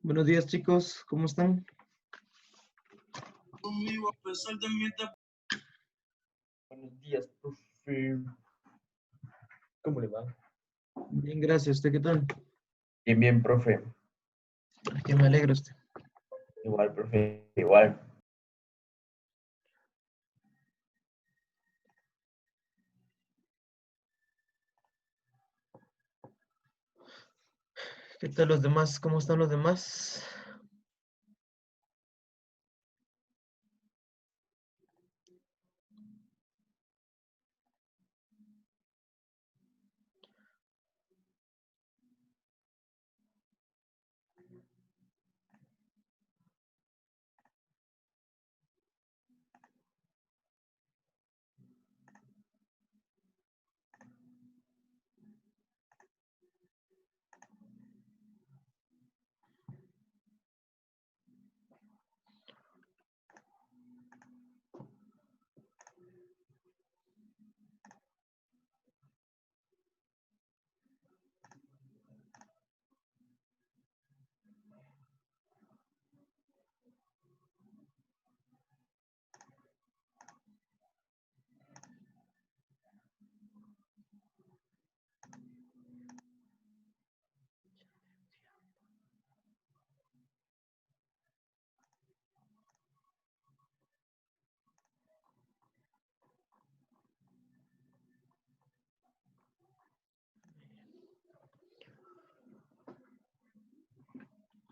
Buenos días, chicos, ¿cómo están? Conmigo a pesar de mi etapa. Buenos días, profe. ¿Cómo le va? Bien, gracias. ¿Usted qué tal? Bien, bien, profe. Que me alegra usted. Igual, profe, igual. ¿Qué tal los demás? ¿Cómo están los demás?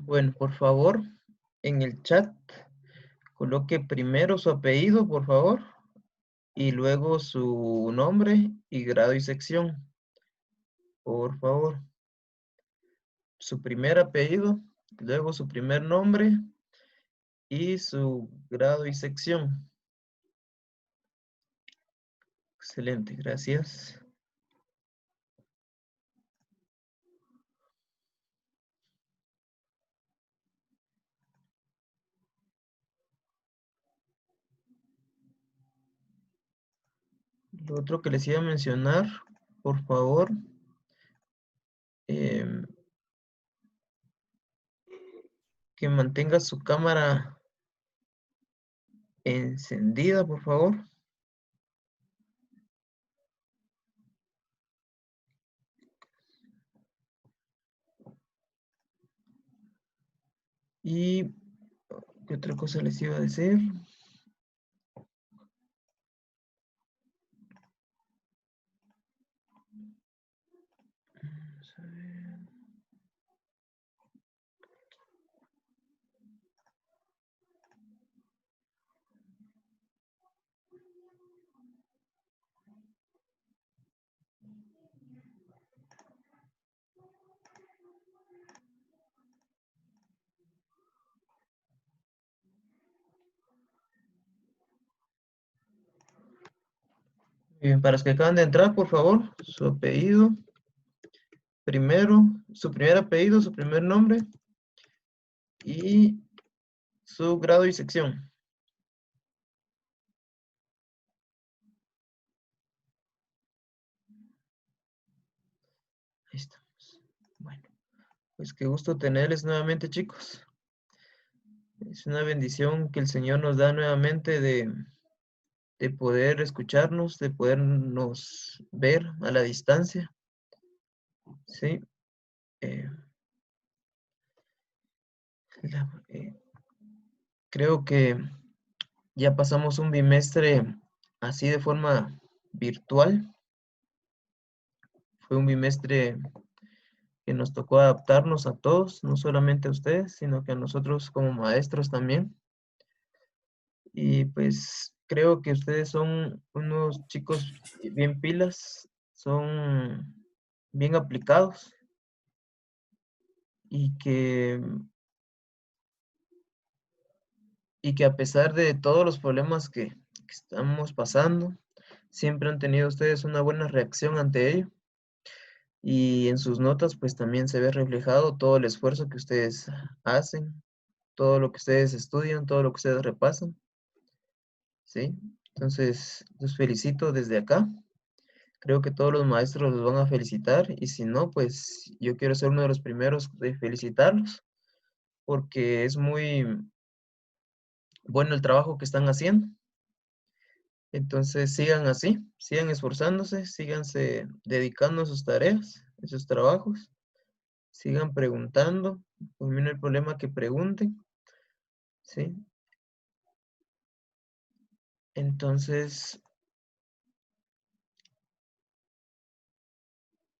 Bueno, por favor, en el chat coloque primero su apellido, por favor, y luego su nombre y grado y sección. Por favor. Su primer apellido, luego su primer nombre y su grado y sección. Excelente, gracias. Lo otro que les iba a mencionar, por favor, que mantenga su cámara encendida, por favor. Y, ¿qué otra cosa les iba a decir? Vamos a ver. Bien, para los que acaban de entrar, por favor, su apellido, primero, su primer apellido, su primer nombre y su grado y sección. Ahí estamos. Bueno, pues qué gusto tenerles nuevamente, chicos. Es una bendición que el Señor nos da nuevamente de poder escucharnos, de podernos ver a la distancia. Sí. Eh, creo que ya pasamos un bimestre así de forma virtual. Fue un bimestre que nos tocó adaptarnos a todos, no solamente a ustedes, sino que a nosotros como maestros también. Y pues creo que ustedes son unos chicos bien pilas, son bien aplicados y que a pesar de todos los problemas que estamos pasando, siempre han tenido ustedes una buena reacción ante ello. Y en sus notas pues también se ve reflejado todo el esfuerzo que ustedes hacen, todo lo que ustedes estudian, todo lo que ustedes repasan, ¿sí? Entonces, los felicito desde acá. Creo que todos los maestros los van a felicitar y si no, pues yo quiero ser uno de los primeros de felicitarlos porque es muy bueno el trabajo que están haciendo. Entonces sigan así, sigan esforzándose, síganse dedicando a sus tareas, a sus trabajos, sigan preguntando. Por mí no hay problema que pregunten, ¿sí? Entonces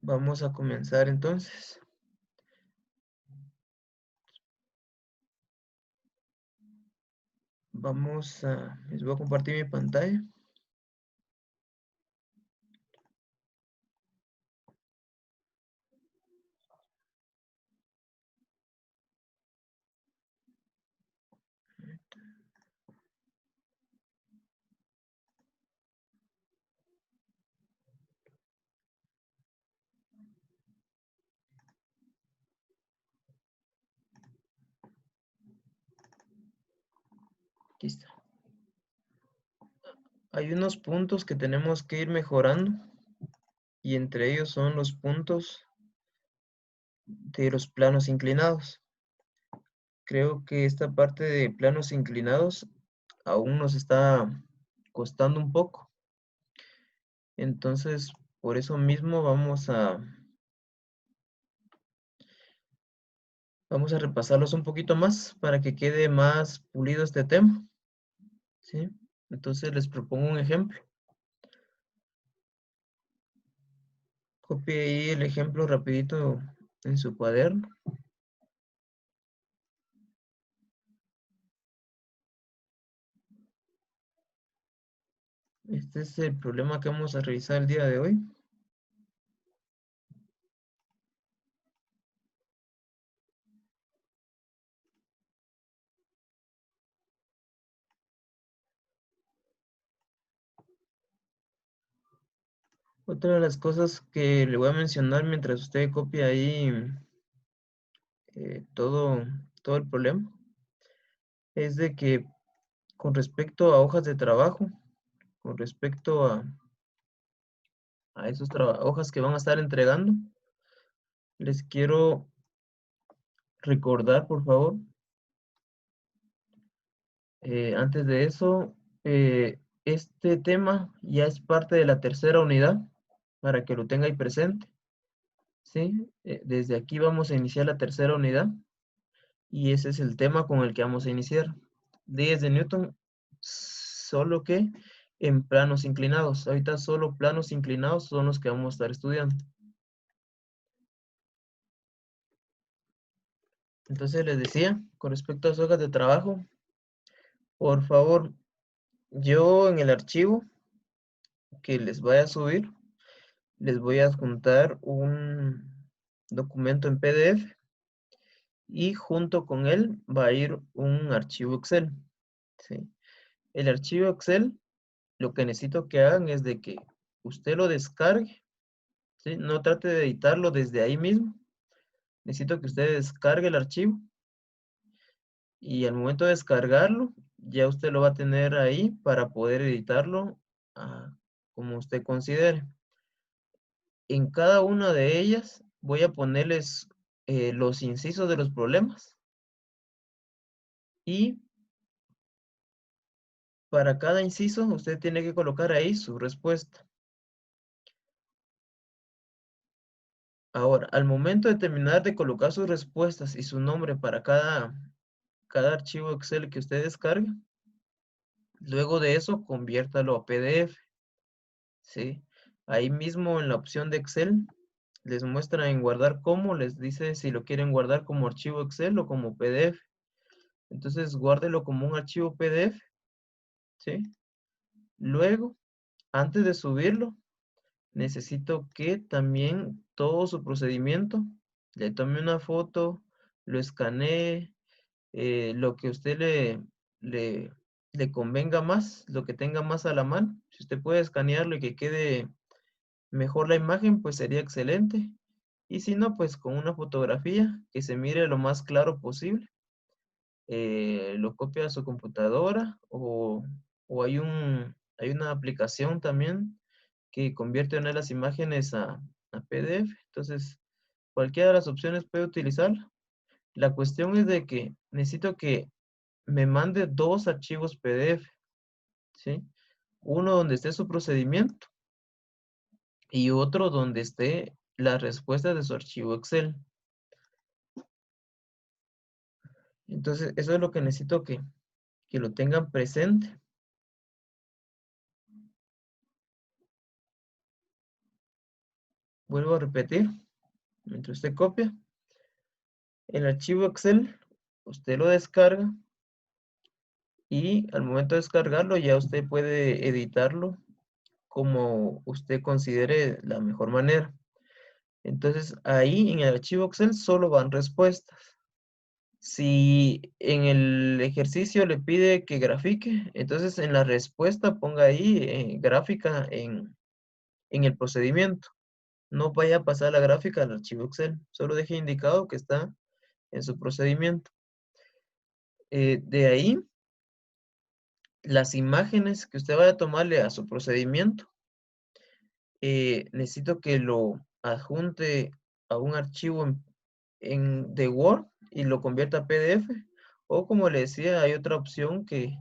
vamos a comenzar entonces. Les voy a compartir mi pantalla. Aquí está. Hay unos puntos que tenemos que ir mejorando y entre ellos son los puntos de los planos inclinados. Creo que esta parte de planos inclinados aún nos está costando un poco. Entonces, por eso mismo vamos a repasarlos un poquito más para que quede más pulido este tema, ¿sí? Entonces les propongo un ejemplo. Copie ahí el ejemplo rapidito en su cuaderno. Este es el problema que vamos a revisar el día de hoy. Otra de las cosas que le voy a mencionar mientras usted copia ahí todo el problema es de que con respecto a hojas de trabajo, con respecto a esas hojas que van a estar entregando, les quiero recordar, por favor, antes de eso, este tema ya es parte de la tercera unidad, para que lo tenga ahí presente, ¿sí? Desde aquí vamos a iniciar la tercera unidad, y ese es el tema con el que vamos a iniciar. Leyes de Newton, solo que en planos inclinados. Ahorita solo planos inclinados son los que vamos a estar estudiando. Entonces les decía, con respecto a las hojas de trabajo, por favor, yo en el archivo que les vaya a subir, les voy a adjuntar un documento en PDF y junto con él va a ir un archivo Excel, ¿sí? El archivo Excel, lo que necesito que hagan es de que usted lo descargue, ¿sí? No trate de editarlo desde ahí mismo. Necesito que usted descargue el archivo y al momento de descargarlo, ya usted lo va a tener ahí para poder editarlo como usted considere. En cada una de ellas voy a ponerles los incisos de los problemas y para cada inciso usted tiene que colocar ahí su respuesta. Ahora, al momento de terminar de colocar sus respuestas y su nombre para cada archivo Excel que usted descargue, luego de eso conviértalo a PDF, ¿sí? Ahí mismo en la opción de Excel les muestra en guardar como, les dice si lo quieren guardar como archivo Excel o como PDF. Entonces guárdelo como un archivo PDF, ¿sí? Luego, antes de subirlo, necesito que también todo su procedimiento, le tome una foto, lo escanee, lo que a usted le, le convenga más, lo que tenga más a la mano. Si usted puede escanearlo y que quede mejor la imagen, pues sería excelente. Y si no, pues con una fotografía que se mire lo más claro posible. Lo copia a su computadora o hay una aplicación también que convierte una de las imágenes a PDF. Entonces, cualquiera de las opciones puede utilizarla. La cuestión es de que necesito que me mande 2 archivos PDF, ¿sí? Uno donde esté su procedimiento y otro donde esté la respuesta de su archivo Excel. Entonces, eso es lo que necesito que lo tengan presente. Vuelvo a repetir, mientras usted copia, el archivo Excel, usted lo descarga y al momento de descargarlo ya usted puede editarlo como usted considere la mejor manera. Entonces, ahí en el archivo Excel solo van respuestas. Si en el ejercicio le pide que grafique, entonces en la respuesta ponga ahí gráfica en el procedimiento. No vaya a pasar la gráfica al archivo Excel, solo deje indicado que está en su procedimiento. De ahí, las imágenes que usted vaya a tomarle a su procedimiento, necesito que lo adjunte a un archivo de Word y lo convierta a PDF. O como le decía, hay otra opción que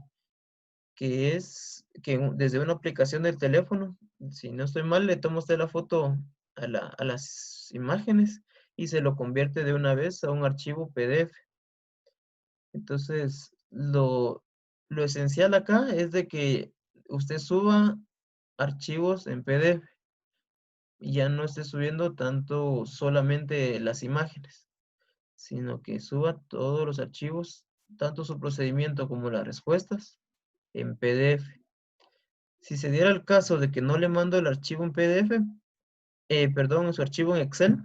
es que desde una aplicación del teléfono, si no estoy mal, le toma usted la foto a las imágenes y se lo convierte de una vez a un archivo PDF. Entonces, lo esencial acá es de que usted suba archivos en PDF y ya no esté subiendo tanto solamente las imágenes, sino que suba todos los archivos, tanto su procedimiento como las respuestas, en PDF. Si se diera el caso de que no le mando el archivo en PDF, perdón, su archivo en Excel,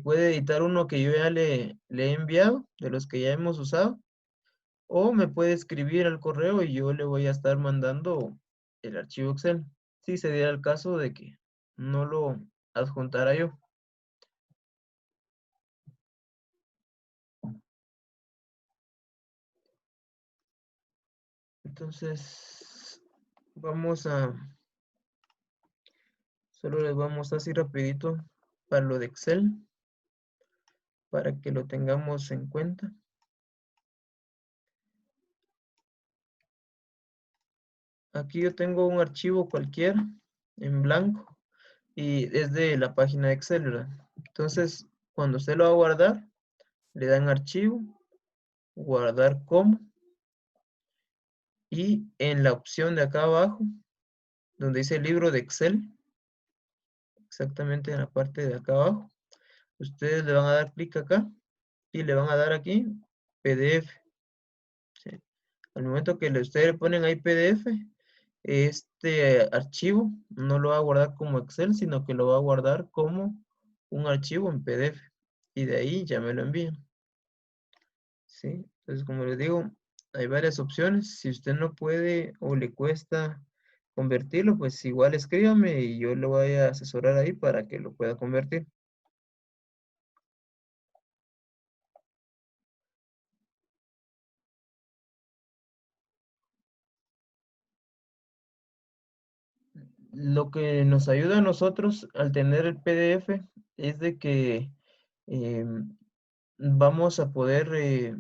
puede editar uno que yo ya le he enviado, de los que ya hemos usado, o me puede escribir al correo y yo le voy a estar mandando el archivo Excel. Si se diera el caso de que no lo adjuntara yo. Entonces, solo les vamos así rapidito para lo de Excel, para que lo tengamos en cuenta. Aquí yo tengo un archivo cualquiera en blanco y es de la página de Excel, ¿verdad? Entonces, cuando usted lo va a guardar, le dan archivo, guardar como, y en la opción de acá abajo, donde dice libro de Excel, exactamente en la parte de acá abajo, ustedes le van a dar clic acá y le van a dar aquí PDF. ¿Sí? Al momento que ustedes le ponen ahí PDF, este archivo no lo va a guardar como Excel, sino que lo va a guardar como un archivo en PDF. Y de ahí ya me lo envían. ¿Sí? Entonces, como les digo, hay varias opciones. Si usted no puede o le cuesta convertirlo, pues igual escríbame y yo lo voy a asesorar ahí para que lo pueda convertir. Lo que nos ayuda a nosotros al tener el PDF es de que vamos a poder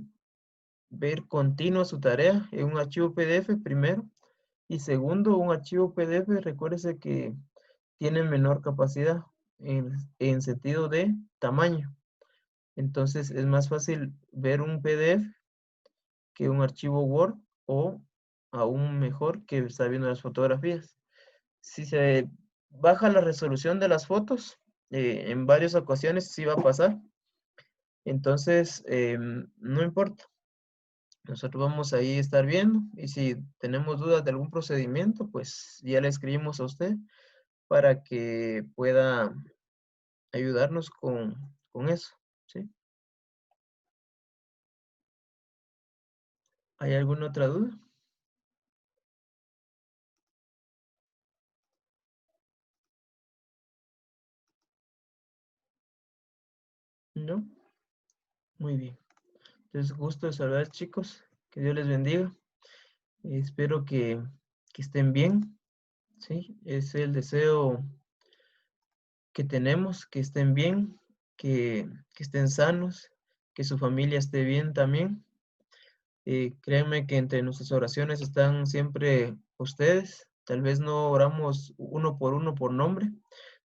ver continua su tarea en un archivo PDF primero y segundo, un archivo PDF, recuérdese que tiene menor capacidad en sentido de tamaño. Entonces es más fácil ver un PDF que un archivo Word o aún mejor que estar viendo las fotografías. Si se baja la resolución de las fotos, en varias ocasiones sí va a pasar. Entonces, no importa. Nosotros vamos ahí a estar viendo y si tenemos dudas de algún procedimiento, pues ya le escribimos a usted para que pueda ayudarnos con eso, ¿sí? ¿Hay alguna otra duda? ¿No? Muy bien. Entonces, gusto de saludar, chicos. Que Dios les bendiga. Espero que estén bien, ¿sí? Es el deseo que tenemos, que estén bien, que estén sanos, que su familia esté bien también. Créanme que entre nuestras oraciones están siempre ustedes. Tal vez no oramos uno por nombre,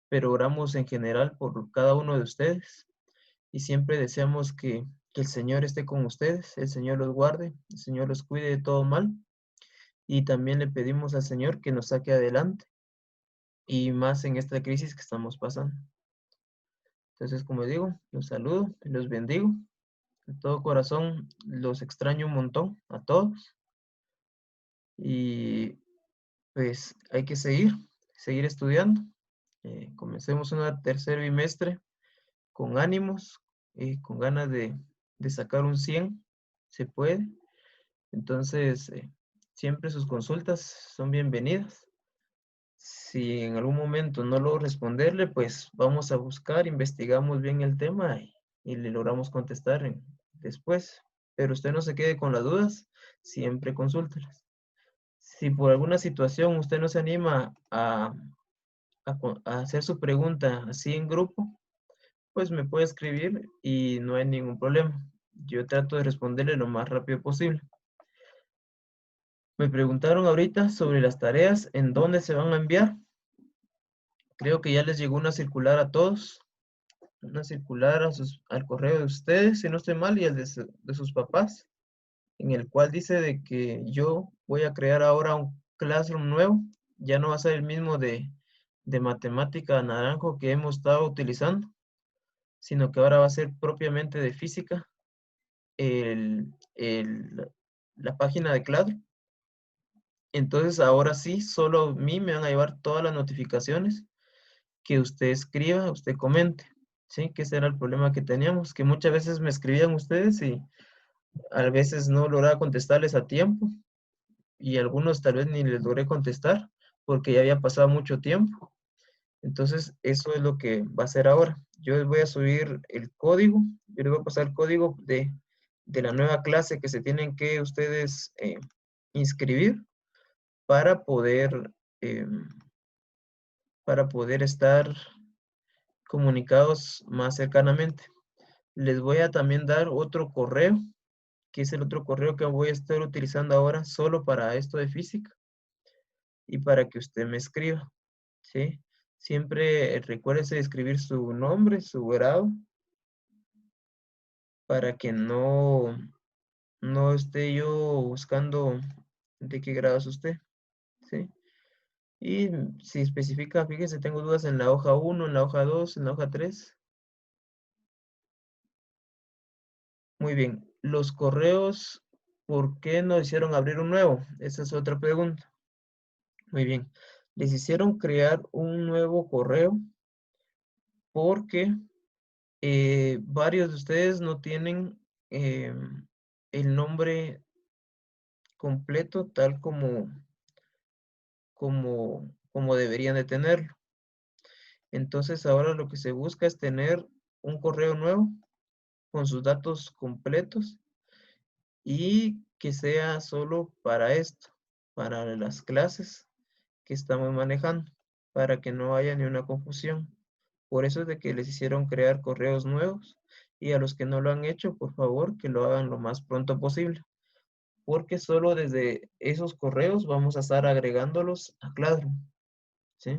pero oramos en general por cada uno de ustedes. Y siempre deseamos que el Señor esté con ustedes, el Señor los guarde, el Señor los cuide de todo mal. Y también le pedimos al Señor que nos saque adelante y más en esta crisis que estamos pasando. Entonces, como digo, los saludo y los bendigo. De todo corazón, los extraño un montón a todos. Y pues hay que seguir estudiando. Comencemos un tercer bimestre con ánimos, con ganas de sacar un 100, se puede. Entonces, siempre sus consultas son bienvenidas. Si en algún momento no logro responderle, pues vamos a buscar, investigamos bien el tema y le logramos contestar después. Pero usted no se quede con las dudas, siempre consúltelas. Si por alguna situación usted no se anima a hacer su pregunta así en grupo, pues me puede escribir y no hay ningún problema. Yo trato de responderle lo más rápido posible. Me preguntaron ahorita sobre las tareas, en dónde se van a enviar. Creo que ya les llegó una circular a todos, una circular al correo de ustedes, si no estoy mal, y al de sus papás, en el cual dice de que yo voy a crear ahora un Classroom nuevo. Ya no va a ser el mismo de matemática naranjo que hemos estado utilizando, sino que ahora va a ser propiamente de física el, el- la página de Classroom. Entonces ahora sí, solo a mí me van a llevar todas las notificaciones que usted escriba, usted comente, ¿sí? Que ese era el problema que teníamos, que muchas veces me escribían ustedes y a veces no lograba contestarles a tiempo y algunos tal vez ni les logré contestar porque ya había pasado mucho tiempo. Entonces, eso es lo que va a hacer ahora. Yo les voy a subir el código, yo les voy a pasar el código de la nueva clase que se tienen que ustedes inscribir para poder, para poder estar comunicados más cercanamente. Les voy a también dar otro correo, que es el otro correo que voy a estar utilizando ahora solo para esto de física y para que usted me escriba, ¿sí? Siempre recuérdese de escribir su nombre, su grado, para que no esté yo buscando de qué grado es usted, ¿sí? Y si especifica, fíjese, tengo dudas en la hoja 1, en la hoja 2, en la hoja 3. Muy bien. Los correos, ¿por qué no hicieron abrir un nuevo? Esa es otra pregunta. Muy bien. Les hicieron crear un nuevo correo porque varios de ustedes no tienen el nombre completo tal como deberían de tenerlo. Entonces ahora lo que se busca es tener un correo nuevo con sus datos completos y que sea solo para esto, para las clases que estamos manejando, para que no haya ni una confusión. Por eso es de que les hicieron crear correos nuevos y a los que no lo han hecho, por favor, que lo hagan lo más pronto posible, porque solo desde esos correos vamos a estar agregándolos a Classroom, ¿sí?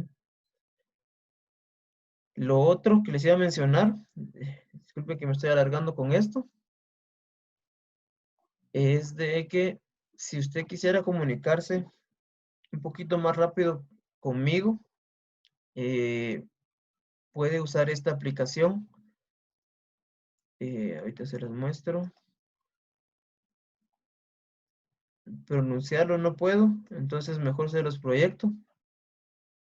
Lo otro que les iba a mencionar, disculpe que me estoy alargando con esto, es de que si usted quisiera comunicarse un poquito más rápido conmigo, eh, puede usar esta aplicación. Ahorita se los muestro. Pronunciarlo no puedo, entonces mejor se los proyecto.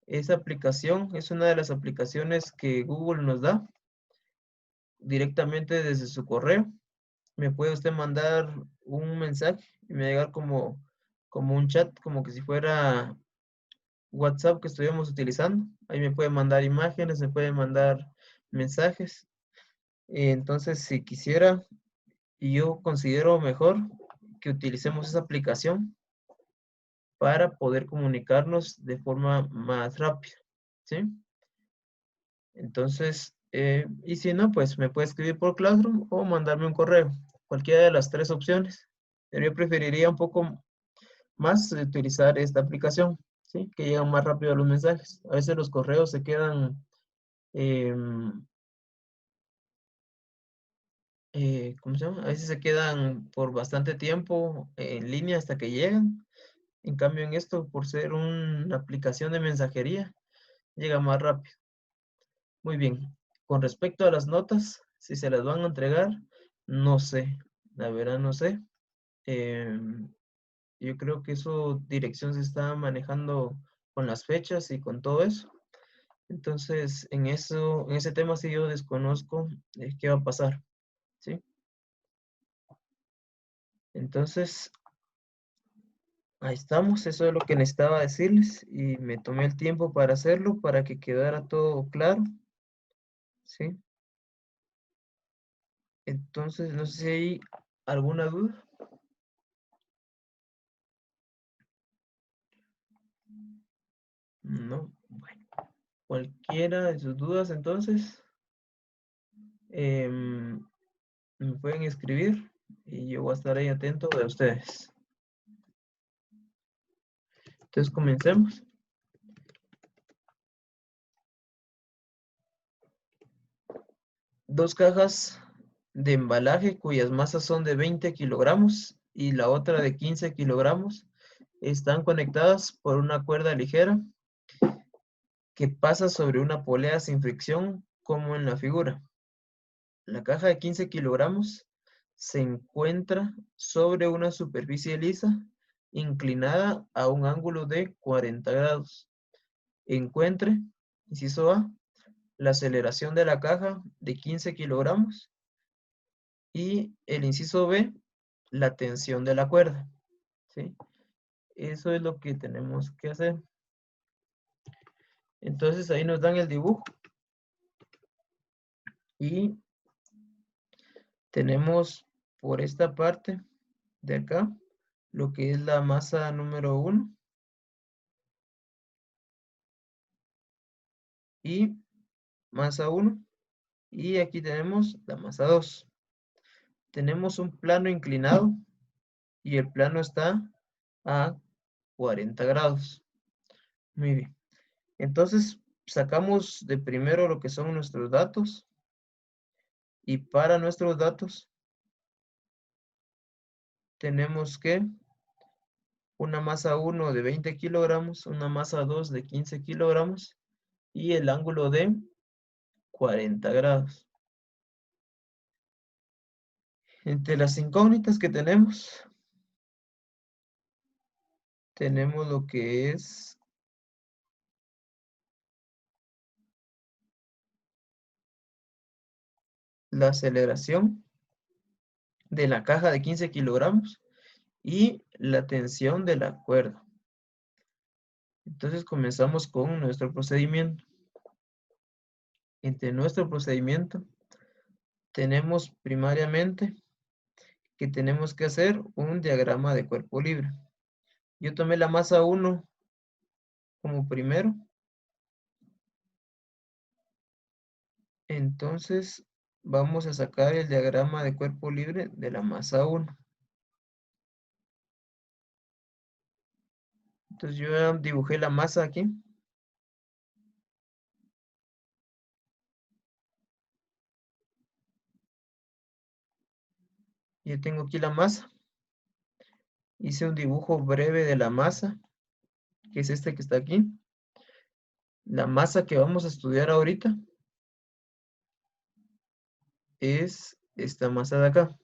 Esa aplicación es una de las aplicaciones que Google nos da directamente desde su correo. Me puede usted mandar un mensaje y me va a llegar como un chat, como que si fuera WhatsApp que estuviéramos utilizando. Ahí me puede mandar imágenes, me puede mandar mensajes. Entonces, si quisiera, y yo considero mejor que utilicemos esa aplicación para poder comunicarnos de forma más rápida, ¿sí? Entonces, Y si no, pues me puede escribir por Classroom o mandarme un correo. Cualquiera de las tres opciones. Pero yo preferiría un poco más utilizar esta aplicación, ¿sí? Que llegan más rápido los mensajes. A veces los correos se quedan, ¿cómo se llama? A veces se quedan por bastante tiempo en línea hasta que llegan. En cambio, en esto, por ser una aplicación de mensajería, llega más rápido. Muy bien. Con respecto a las notas, si se las van a entregar, no sé. La verdad, no sé. Em, yo creo que eso, dirección se está manejando con las fechas y con todo eso. Entonces, en ese tema sí yo desconozco qué va a pasar, ¿sí? Entonces, ahí estamos, eso es lo que necesitaba decirles y me tomé el tiempo para hacerlo, para que quedara todo claro, ¿sí? Entonces, no sé si hay alguna duda. No, bueno, cualquiera de sus dudas, entonces, em, me pueden escribir y yo voy a estar ahí atento de ustedes. Entonces, comencemos. Dos cajas de embalaje cuyas masas son de 20 kilogramos y la otra de 15 kilogramos están conectadas por una cuerda ligera que pasa sobre una polea sin fricción como en la figura. La caja de 15 kilogramos se encuentra sobre una superficie lisa inclinada a un ángulo de 40 grados. Encuentre, inciso A, la aceleración de la caja de 15 kilogramos y el inciso B, la tensión de la cuerda, ¿sí? Eso es lo que tenemos que hacer. Entonces ahí nos dan el dibujo y tenemos por esta parte de acá lo que es la masa número 1 y masa 1 y aquí tenemos la masa 2. Tenemos un plano inclinado y el plano está a 40 grados. Muy bien. Entonces sacamos de primero lo que son nuestros datos y para nuestros datos tenemos que una masa 1 de 20 kilogramos, una masa 2 de 15 kilogramos y el ángulo de 40 grados. Entre las incógnitas que tenemos lo que es la aceleración de la caja de 15 kilogramos y la tensión de la cuerda. Entonces comenzamos con nuestro procedimiento. Entre nuestro procedimiento tenemos primariamente que tenemos que hacer un diagrama de cuerpo libre. Yo tomé la masa 1 como primero. Entonces vamos a sacar el diagrama de cuerpo libre de la masa 1. Entonces yo ya dibujé la masa aquí. Yo tengo aquí la masa. Hice un dibujo breve de la masa, que es este que está aquí. La masa que vamos a estudiar ahorita es esta masa de acá.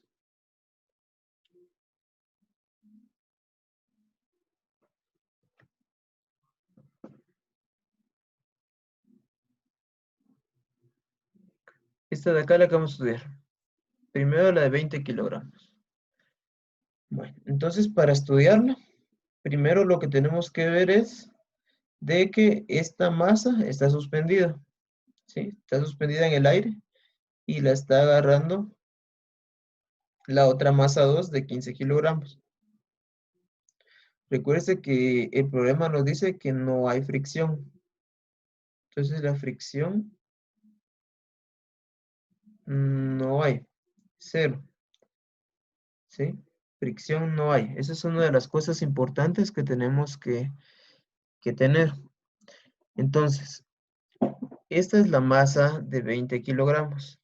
Esta de acá la que vamos a estudiar. Primero la de 20 kilogramos. Bueno, entonces para estudiarla, primero lo que tenemos que ver es de que esta masa está suspendida. ¿Sí? Está suspendida en el aire y la está agarrando la otra masa 2 de 15 kilogramos. Recuerde que el problema nos dice que no hay fricción. Entonces la fricción No hay. 0. ¿Sí? Fricción no hay. Esa es una de las cosas importantes que tenemos que tener. Entonces, esta es la masa de 20 kilogramos.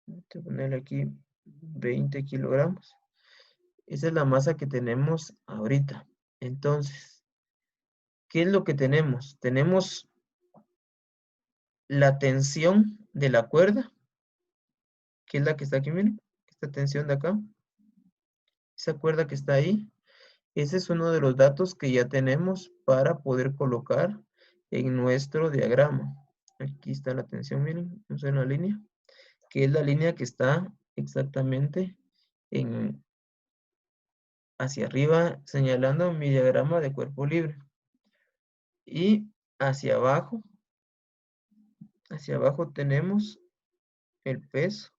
Voy a ponerle aquí 20 kilogramos. Esa es la masa que tenemos ahorita. Entonces, ¿qué es lo que tenemos? Tenemos la tensión de la cuerda, que es la que está aquí, miren. Esta tensión de acá. Esa cuerda que está ahí. Ese es uno de los datos que ya tenemos para poder colocar en nuestro diagrama. Aquí está la tensión, miren, vamos a ver una línea, que es la línea que está exactamente hacia arriba, señalando mi diagrama de cuerpo libre. Y hacia abajo tenemos el peso,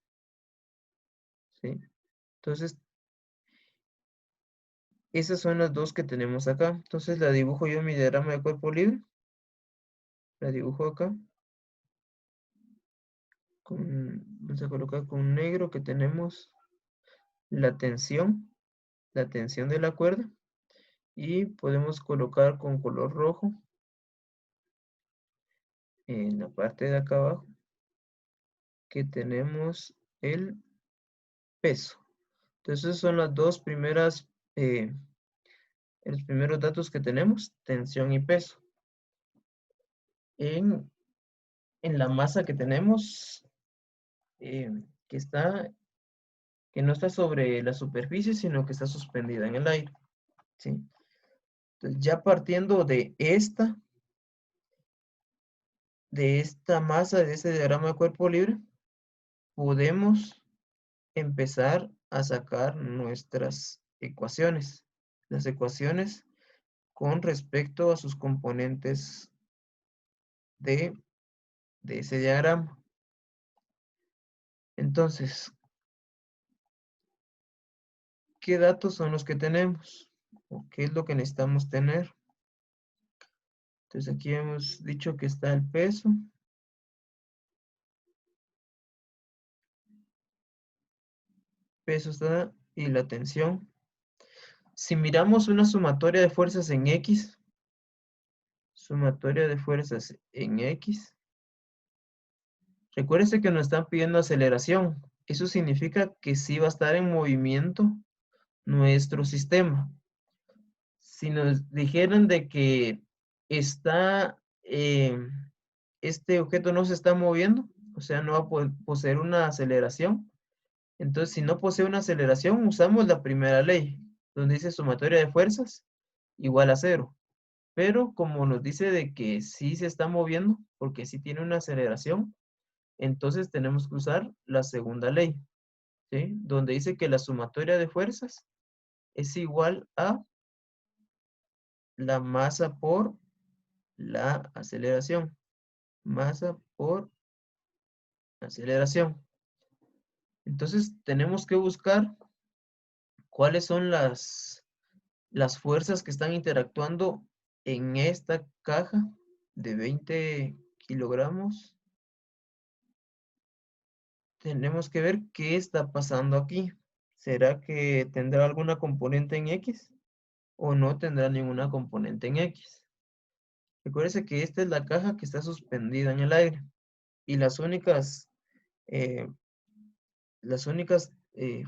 ¿sí? Entonces, esas son las dos que tenemos acá. Entonces, la dibujo yo en mi diagrama de cuerpo libre. La dibujo acá. Vamos a colocar con negro que tenemos la tensión de la cuerda. Y podemos colocar con color rojo en la parte de acá abajo que tenemos el peso. Entonces, esos son las dos primeras, los primeros datos que tenemos, tensión y peso. En la masa que tenemos, que no está sobre la superficie, sino que está suspendida en el aire, ¿sí? Entonces, ya partiendo de esta masa, de este diagrama de cuerpo libre, podemos empezar a sacar nuestras ecuaciones. Las ecuaciones con respecto a sus componentes de ese diagrama. Entonces, ¿qué datos son los que tenemos? ¿O qué es lo que necesitamos tener? Entonces, aquí hemos dicho que está el peso. Peso está y la tensión. Si miramos una sumatoria de fuerzas en X, recuérdense que nos están pidiendo aceleración. Eso significa que sí va a estar en movimiento nuestro sistema. Si nos dijeran de que este objeto no se está moviendo, o sea, no va a poseer una aceleración. Entonces, si no posee una aceleración, usamos la primera ley, donde dice sumatoria de fuerzas igual a 0. Pero como nos dice de que sí se está moviendo, porque sí tiene una aceleración, entonces tenemos que usar la segunda ley, ¿sí? Donde dice que la sumatoria de fuerzas es igual a la masa por la aceleración. Masa por aceleración. Entonces tenemos que buscar cuáles son las fuerzas que están interactuando en esta caja de 20 kilogramos. Tenemos que ver qué está pasando aquí. ¿Será que tendrá alguna componente en X o no tendrá ninguna componente en X? Recuérdese que esta es la caja que está suspendida en el aire y las únicas eh,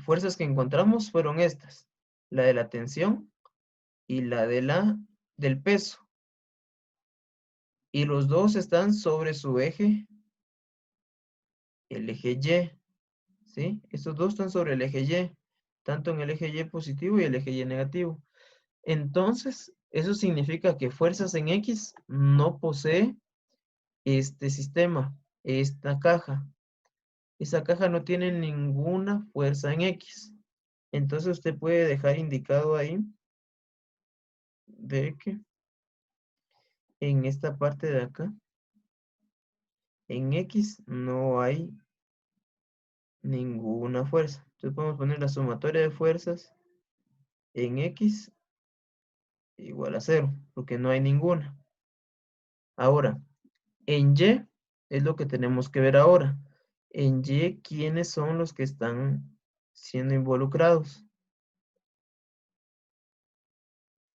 fuerzas que encontramos fueron estas, la de la tensión y la del peso. Y los dos están sobre su eje, el eje Y, ¿sí? Estos dos están sobre el eje Y, tanto en el eje Y positivo y el eje Y negativo. Entonces, eso significa que fuerzas en X no posee este sistema, esta caja. Esa caja no tiene ninguna fuerza en X. Entonces usted puede dejar indicado ahí de que en esta parte de acá, en X no hay ninguna fuerza. Entonces podemos poner la sumatoria de fuerzas en X igual a 0, porque no hay ninguna. Ahora, en Y es lo que tenemos que ver ahora. En Y, ¿quiénes son los que están siendo involucrados?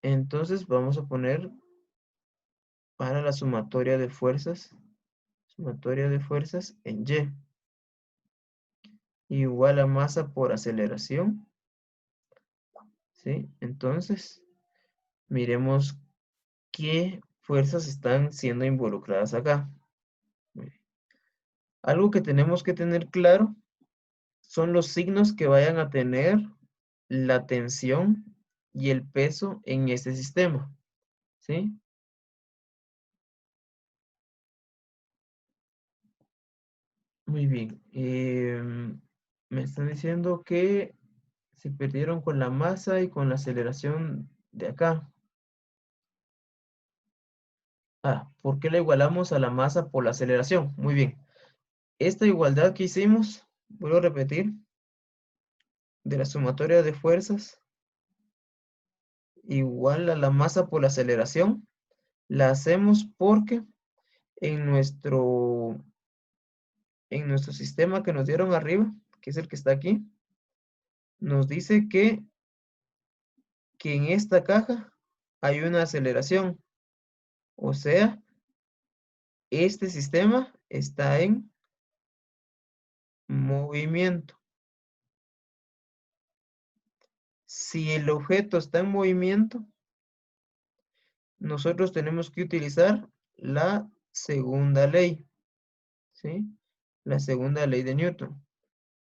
Entonces vamos a poner para la sumatoria de fuerzas en Y, igual a masa por aceleración, ¿sí? Entonces, miremos qué fuerzas están siendo involucradas acá. Muy bien. Algo que tenemos que tener claro son los signos que vayan a tener la tensión y el peso en este sistema, ¿sí? Muy bien. Me están diciendo que se perdieron con la masa y con la aceleración de acá. ¿Por qué la igualamos a la masa por la aceleración? Muy bien. Esta igualdad que hicimos, vuelvo a repetir, de la sumatoria de fuerzas igual a la masa por la aceleración, la hacemos porque en nuestro sistema que nos dieron arriba, que es el que está aquí, nos dice que en esta caja hay una aceleración. O sea, este sistema está en movimiento. Si el objeto está en movimiento, nosotros tenemos que utilizar la segunda ley, ¿sí? La segunda ley de Newton.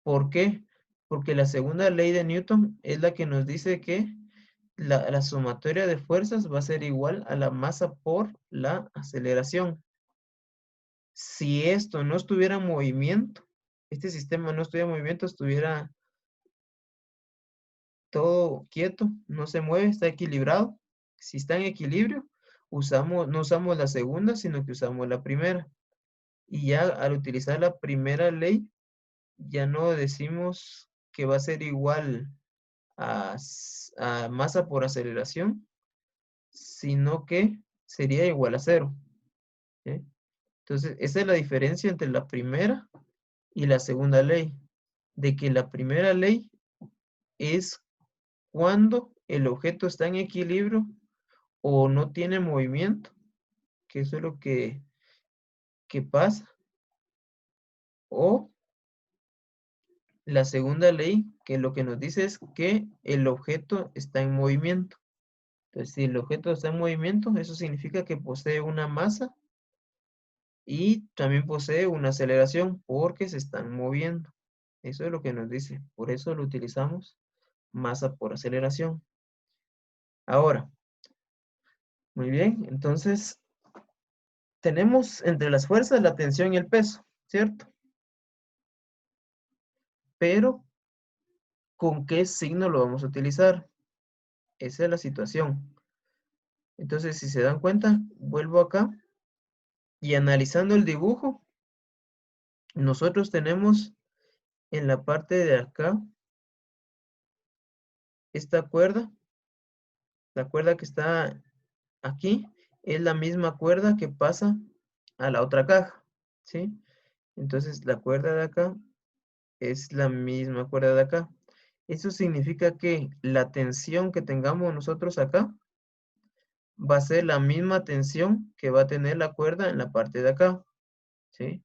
¿Por qué? Porque la segunda ley de Newton es la que nos dice que la sumatoria de fuerzas va a ser igual a la masa por la aceleración. Si esto no estuviera en movimiento, este sistema no estuviera en movimiento, estuviera todo quieto, no se mueve, está equilibrado. Si está en equilibrio, no usamos la segunda, sino que usamos la primera. Y ya al utilizar la primera ley, ya no decimos que va a ser igual a masa por aceleración, sino que sería igual a cero. ¿Sí? Entonces, esa es la diferencia entre la primera y la segunda ley. De que la primera ley es cuando el objeto está en equilibrio o no tiene movimiento, que eso es lo que pasa. O la segunda ley, que lo que nos dice es que el objeto está en movimiento. Entonces, si el objeto está en movimiento, eso significa que posee una masa y también posee una aceleración porque se están moviendo. Eso es lo que nos dice. Por eso lo utilizamos masa por aceleración. Ahora, muy bien, entonces tenemos entre las fuerzas la tensión y el peso, ¿cierto? Pero, ¿con qué signo lo vamos a utilizar? Esa es la situación. Entonces, si se dan cuenta, vuelvo acá y analizando el dibujo, nosotros tenemos en la parte de acá esta cuerda, la cuerda que está aquí, es la misma cuerda que pasa a la otra caja, ¿sí? Entonces, la cuerda de acá es la misma cuerda de acá. Eso significa que la tensión que tengamos nosotros acá va a ser la misma tensión que va a tener la cuerda en la parte de acá, ¿sí?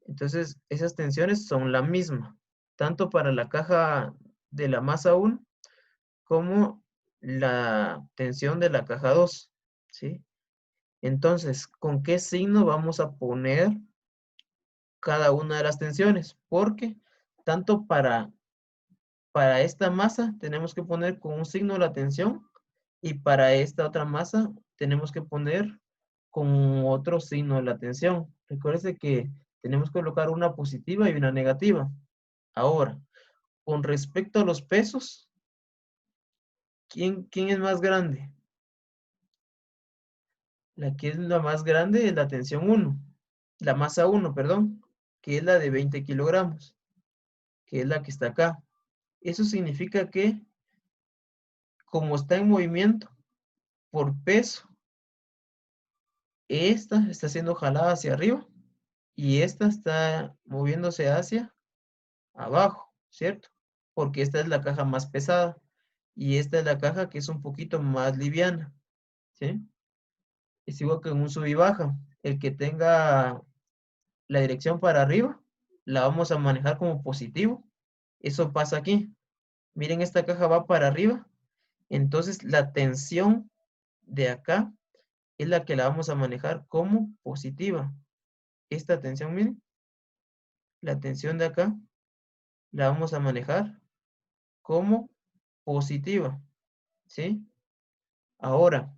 Entonces, esas tensiones son la misma, tanto para la caja de la masa 1 como la tensión de la caja 2, ¿sí? Entonces, ¿con qué signo vamos a poner cada una de las tensiones? Porque tanto para esta masa tenemos que poner con un signo la tensión y para esta otra masa tenemos que poner con otro signo la tensión. Recuerde que tenemos que colocar una positiva y una negativa. Ahora, con respecto a los pesos, ¿quién es más grande? La que es la más grande es la tensión 1, la masa 1, perdón, que es la de 20 kilogramos, que es la que está acá. Eso significa que, como está en movimiento, por peso, esta está siendo jalada hacia arriba y esta está moviéndose hacia abajo, ¿cierto? Porque esta es la caja más pesada y esta es la caja que es un poquito más liviana, ¿sí? Es igual que en un sub y baja. El que tenga la dirección para arriba, la vamos a manejar como positivo. Eso pasa aquí. Miren, esta caja va para arriba. Entonces, la tensión de acá es la que la vamos a manejar como positiva. Esta tensión, miren, la tensión de acá la vamos a manejar como positiva, ¿sí? Ahora,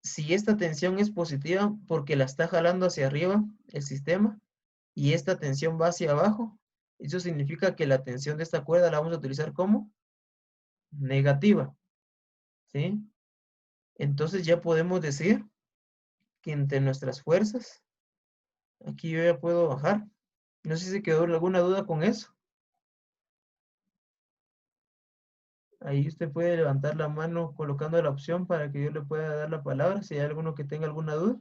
si esta tensión es positiva porque la está jalando hacia arriba el sistema y esta tensión va hacia abajo, eso significa que la tensión de esta cuerda la vamos a utilizar como negativa, ¿sí? Entonces ya podemos decir que entre nuestras fuerzas, aquí yo ya puedo bajar. No sé si se quedó alguna duda con eso. Ahí usted puede levantar la mano colocando la opción para que yo le pueda dar la palabra si hay alguno que tenga alguna duda.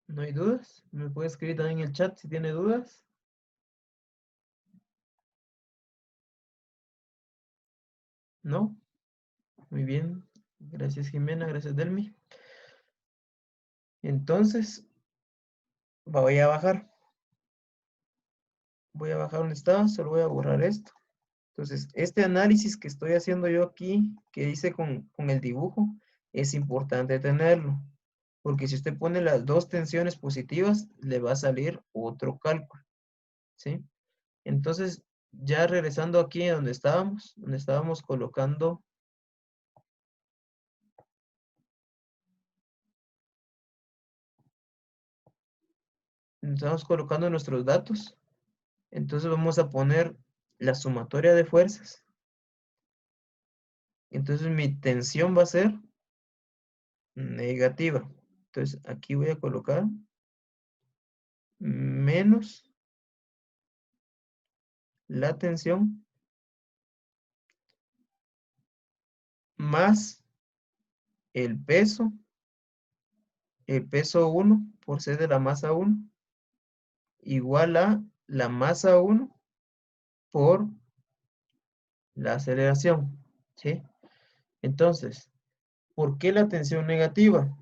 ¿No hay dudas? Me puede escribir también en el chat si tiene dudas. ¿No? Muy bien. Gracias, Jimena. Gracias, Delmi. Entonces, voy a bajar. Voy a bajar donde estaba. Solo voy a borrar esto. Entonces, este análisis que estoy haciendo yo aquí, que hice con el dibujo, es importante tenerlo. Porque si usted pone las dos tensiones positivas, le va a salir otro cálculo. ¿Sí? Entonces, ya regresando aquí donde estábamos colocando, nuestros datos. Entonces vamos a poner la sumatoria de fuerzas. Entonces mi tensión va a ser negativa. Entonces aquí voy a colocar menos la tensión más el peso 1 por ser de la masa 1, igual a la masa 1 por la aceleración, ¿sí? Entonces, ¿por qué la tensión negativa?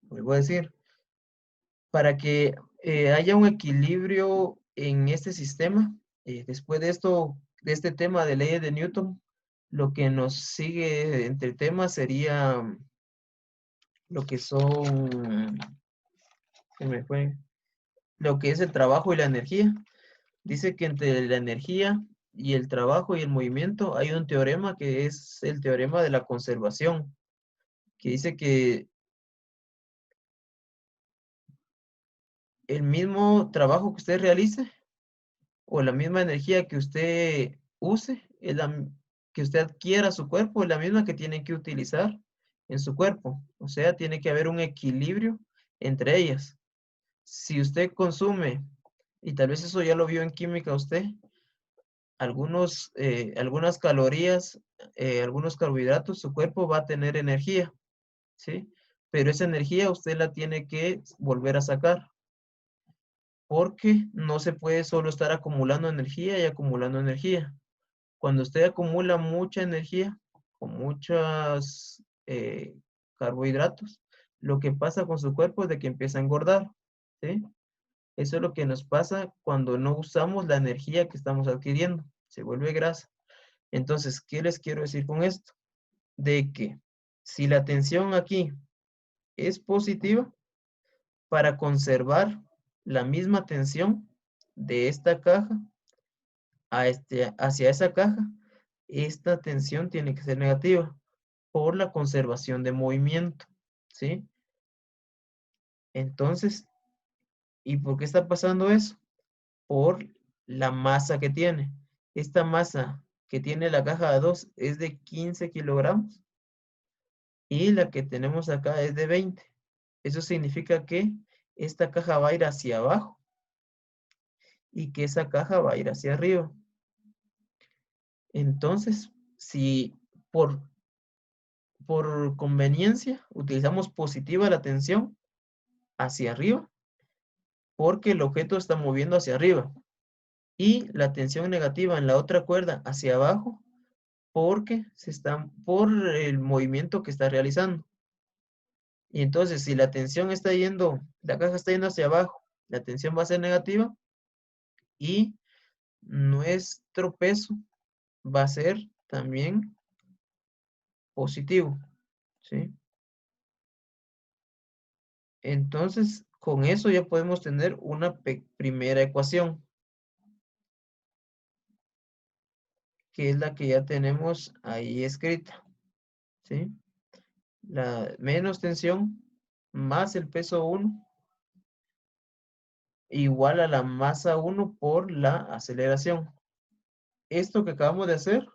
Vuelvo a decir, para que haya un equilibrio en este sistema, después de esto, de este tema de leyes de Newton, lo que nos sigue entre temas sería lo que son, se me fue, lo que es el trabajo y la energía. Dice que entre la energía y el trabajo y el movimiento hay un teorema que es el teorema de la conservación, que dice que el mismo trabajo que usted realice o la misma energía que usted use, que usted adquiera a su cuerpo, es la misma que tiene que utilizar en su cuerpo. O sea, tiene que haber un equilibrio entre ellas. Si usted consume, y tal vez eso ya lo vio en química usted, algunas calorías, algunos carbohidratos, su cuerpo va a tener energía, ¿sí? Pero esa energía usted la tiene que volver a sacar, porque no se puede solo estar acumulando energía y acumulando energía. Cuando usted acumula mucha energía o muchos carbohidratos, lo que pasa con su cuerpo es de que empieza a engordar, ¿sí? Eso es lo que nos pasa cuando no usamos la energía que estamos adquiriendo, se vuelve grasa. Entonces, ¿qué les quiero decir con esto? De que si la tensión aquí es positiva, para conservar la misma tensión de esta caja hacia esa caja, esta tensión tiene que ser negativa por la conservación de movimiento, ¿sí? Entonces, ¿y por qué está pasando eso? Por la masa que tiene. Esta masa que tiene la caja de 2 es de 15 kilogramos y la que tenemos acá es de 20. Eso significa que esta caja va a ir hacia abajo y que esa caja va a ir hacia arriba. Entonces, si por por conveniencia, utilizamos positiva la tensión hacia arriba, porque el objeto está moviendo hacia arriba. Y la tensión negativa en la otra cuerda hacia abajo, porque por el movimiento que está realizando. Y entonces, si la tensión está yendo, la caja está yendo hacia abajo, la tensión va a ser negativa y nuestro peso va a ser también positivo, ¿sí? Entonces, con eso ya podemos tener una primera ecuación, que es la que ya tenemos ahí escrita, ¿sí? La menos tensión más el peso 1 igual a la masa 1 por la aceleración. Esto que acabamos de hacer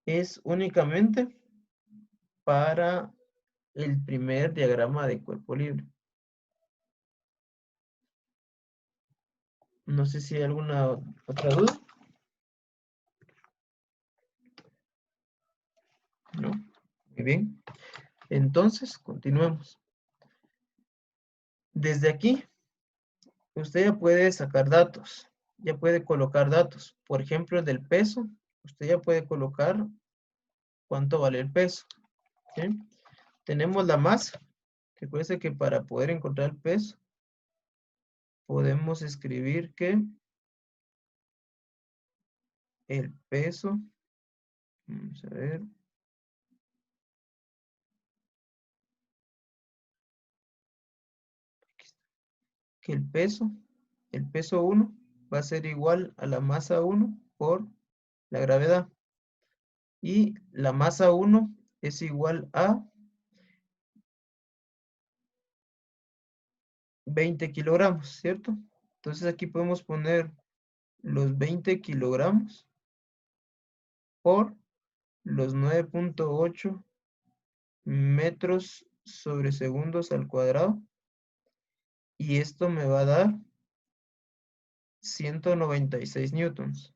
es únicamente para el primer diagrama de cuerpo libre. No sé si hay alguna otra duda. ¿No? Muy bien. Entonces, continuemos. Desde aquí, usted ya puede sacar datos. Ya puede colocar datos. Por ejemplo, el del peso. Usted ya puede colocar cuánto vale el peso. ¿Sí? Tenemos la masa. Recuerde que para poder encontrar el peso, podemos escribir que el peso, vamos a ver, que el peso 1 va a ser igual a la masa 1 por la gravedad. Y la masa 1 es igual a 20 kilogramos, ¿cierto? Entonces aquí podemos poner los 20 kilogramos por los 9.8 metros sobre segundos al cuadrado. Y esto me va a dar 196 newtons.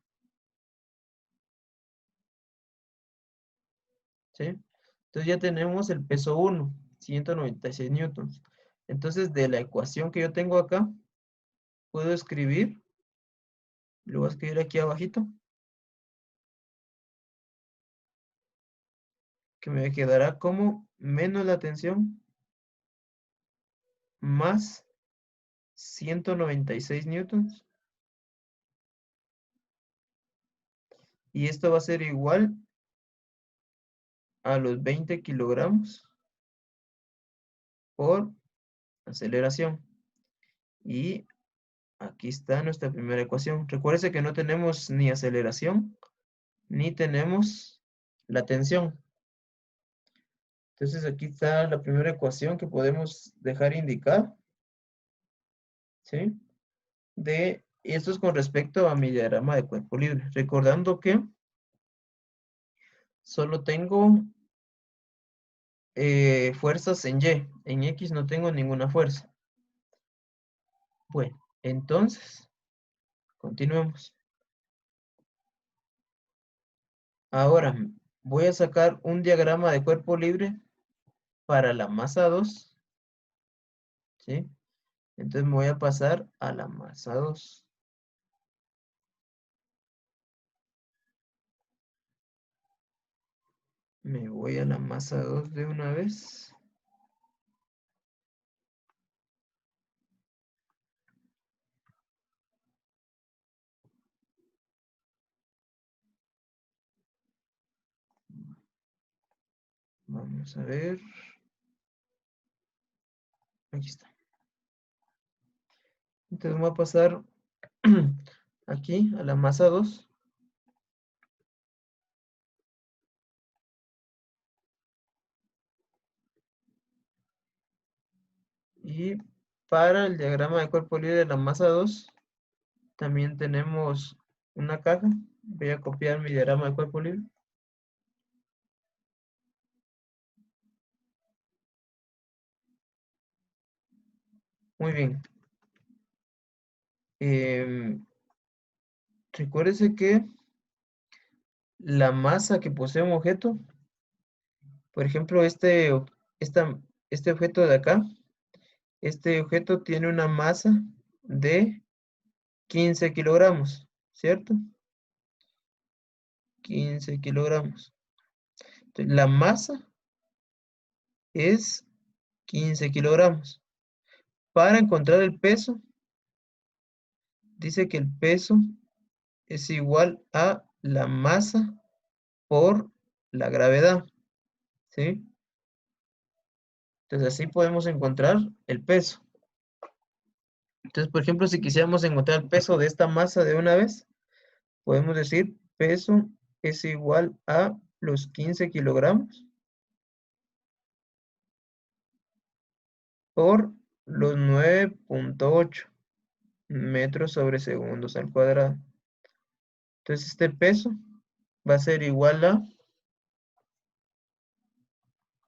¿Sí? Entonces ya tenemos el peso 1, 196 newtons. Entonces de la ecuación que yo tengo acá, puedo escribir, lo voy a escribir aquí abajito, que me quedará como menos la tensión más 196 newtons. Y esto va a ser igual a los 20 kilogramos por aceleración. Y aquí está nuestra primera ecuación. Recuerde que no tenemos ni aceleración, ni tenemos la tensión. Entonces aquí está la primera ecuación que podemos dejar indicada. ¿Sí? Esto es con respecto a mi diagrama de cuerpo libre. Recordando que solo tengo fuerzas en Y. En X no tengo ninguna fuerza. Bueno, entonces, continuemos. Ahora, voy a sacar un diagrama de cuerpo libre para la masa 2. ¿Sí? Entonces me voy a pasar a la masa 2. Me voy a la masa 2 de una vez. Vamos a ver. Aquí está. Entonces voy a pasar aquí a la masa 2. Y para el diagrama de cuerpo libre de la masa 2, también tenemos una caja. Voy a copiar mi diagrama de cuerpo libre. Muy bien. Recuérdese que la masa que posee un objeto Por ejemplo, este objeto de acá, este objeto tiene una masa de 15 kilogramos, ¿cierto? 15 kilogramos. Entonces, la masa es 15 kilogramos. Para encontrar el peso, dice que el peso es igual a la masa por la gravedad, ¿sí? Entonces así podemos encontrar el peso. Entonces, por ejemplo, si quisiéramos encontrar el peso de esta masa de una vez, podemos decir peso es igual a los 15 kilogramos por los 9.8 metros sobre segundos al cuadrado. Entonces este peso va a ser igual a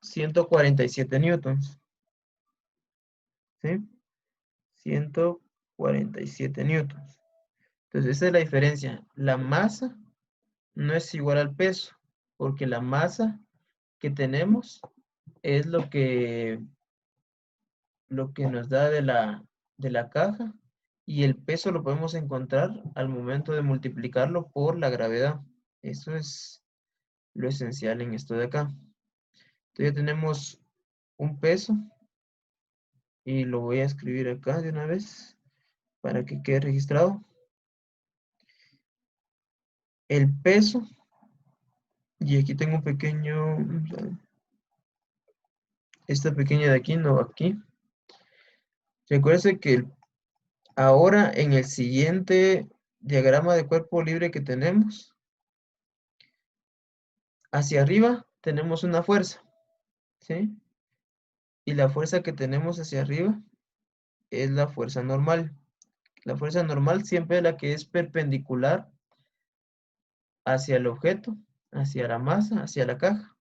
147 newtons, ¿sí? 147 newtons. Entonces esa es la diferencia. La masa no es igual al peso, porque la masa que tenemos es lo que nos da de la caja, y el peso lo podemos encontrar al momento de multiplicarlo por la gravedad. Eso es lo esencial en esto de acá. Entonces ya tenemos un peso y lo voy a escribir acá de una vez para que quede registrado. El peso, y aquí tengo un pequeño, esta pequeña de aquí, no aquí. Recuerden que ahora en el siguiente diagrama de cuerpo libre que tenemos, hacia arriba tenemos una fuerza, ¿sí? Y la fuerza que tenemos hacia arriba es la fuerza normal. La fuerza normal siempre es la que es perpendicular hacia el objeto, hacia la masa, hacia la caja,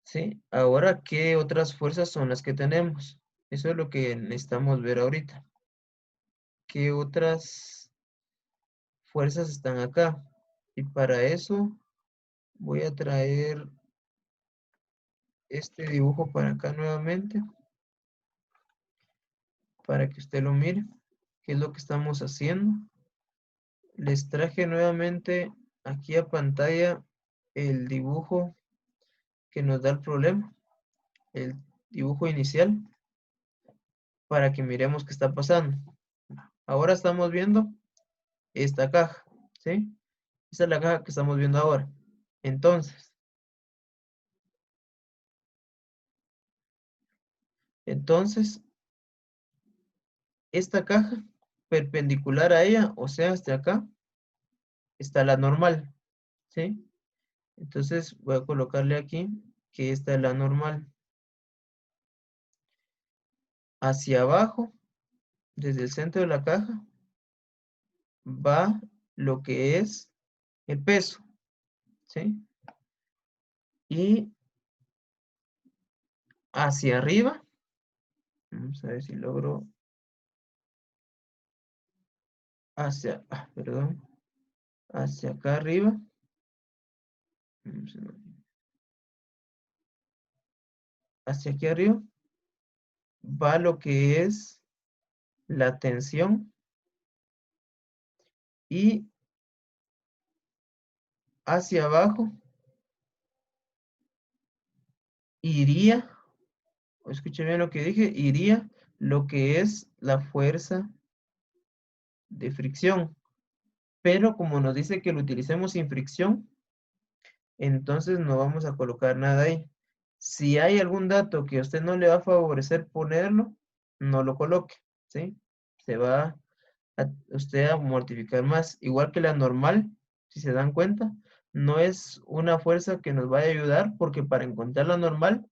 ¿sí? Ahora, ¿qué otras fuerzas son las que tenemos? Eso es lo que necesitamos ver ahorita. ¿Qué otras fuerzas están acá? Y para eso voy a traer este dibujo para acá nuevamente, para que usted lo mire, qué es lo que estamos haciendo. Les traje nuevamente aquí a pantalla el dibujo que nos da el problema, el dibujo inicial, para que miremos qué está pasando. Ahora estamos viendo esta caja, ¿sí? Esa es la caja que estamos viendo ahora. Entonces, esta caja perpendicular a ella, o sea, hasta acá, está la normal, ¿sí? Entonces voy a colocarle aquí que esta es la normal. Hacia abajo, desde el centro de la caja, va lo que es el peso, ¿sí? Y hacia arriba, vamos a ver si logro, perdón, hacia acá arriba, hacia aquí arriba, va lo que es la tensión, y hacia abajo iría, escuchen bien lo que dije, iría lo que es la fuerza de fricción. Pero como nos dice que lo utilicemos sin fricción, entonces no vamos a colocar nada ahí. Si hay algún dato que a usted no le va a favorecer ponerlo, no lo coloque, ¿sí? Se va usted a mortificar más. Igual que la normal, si se dan cuenta, no es una fuerza que nos vaya a ayudar, porque para encontrar la normal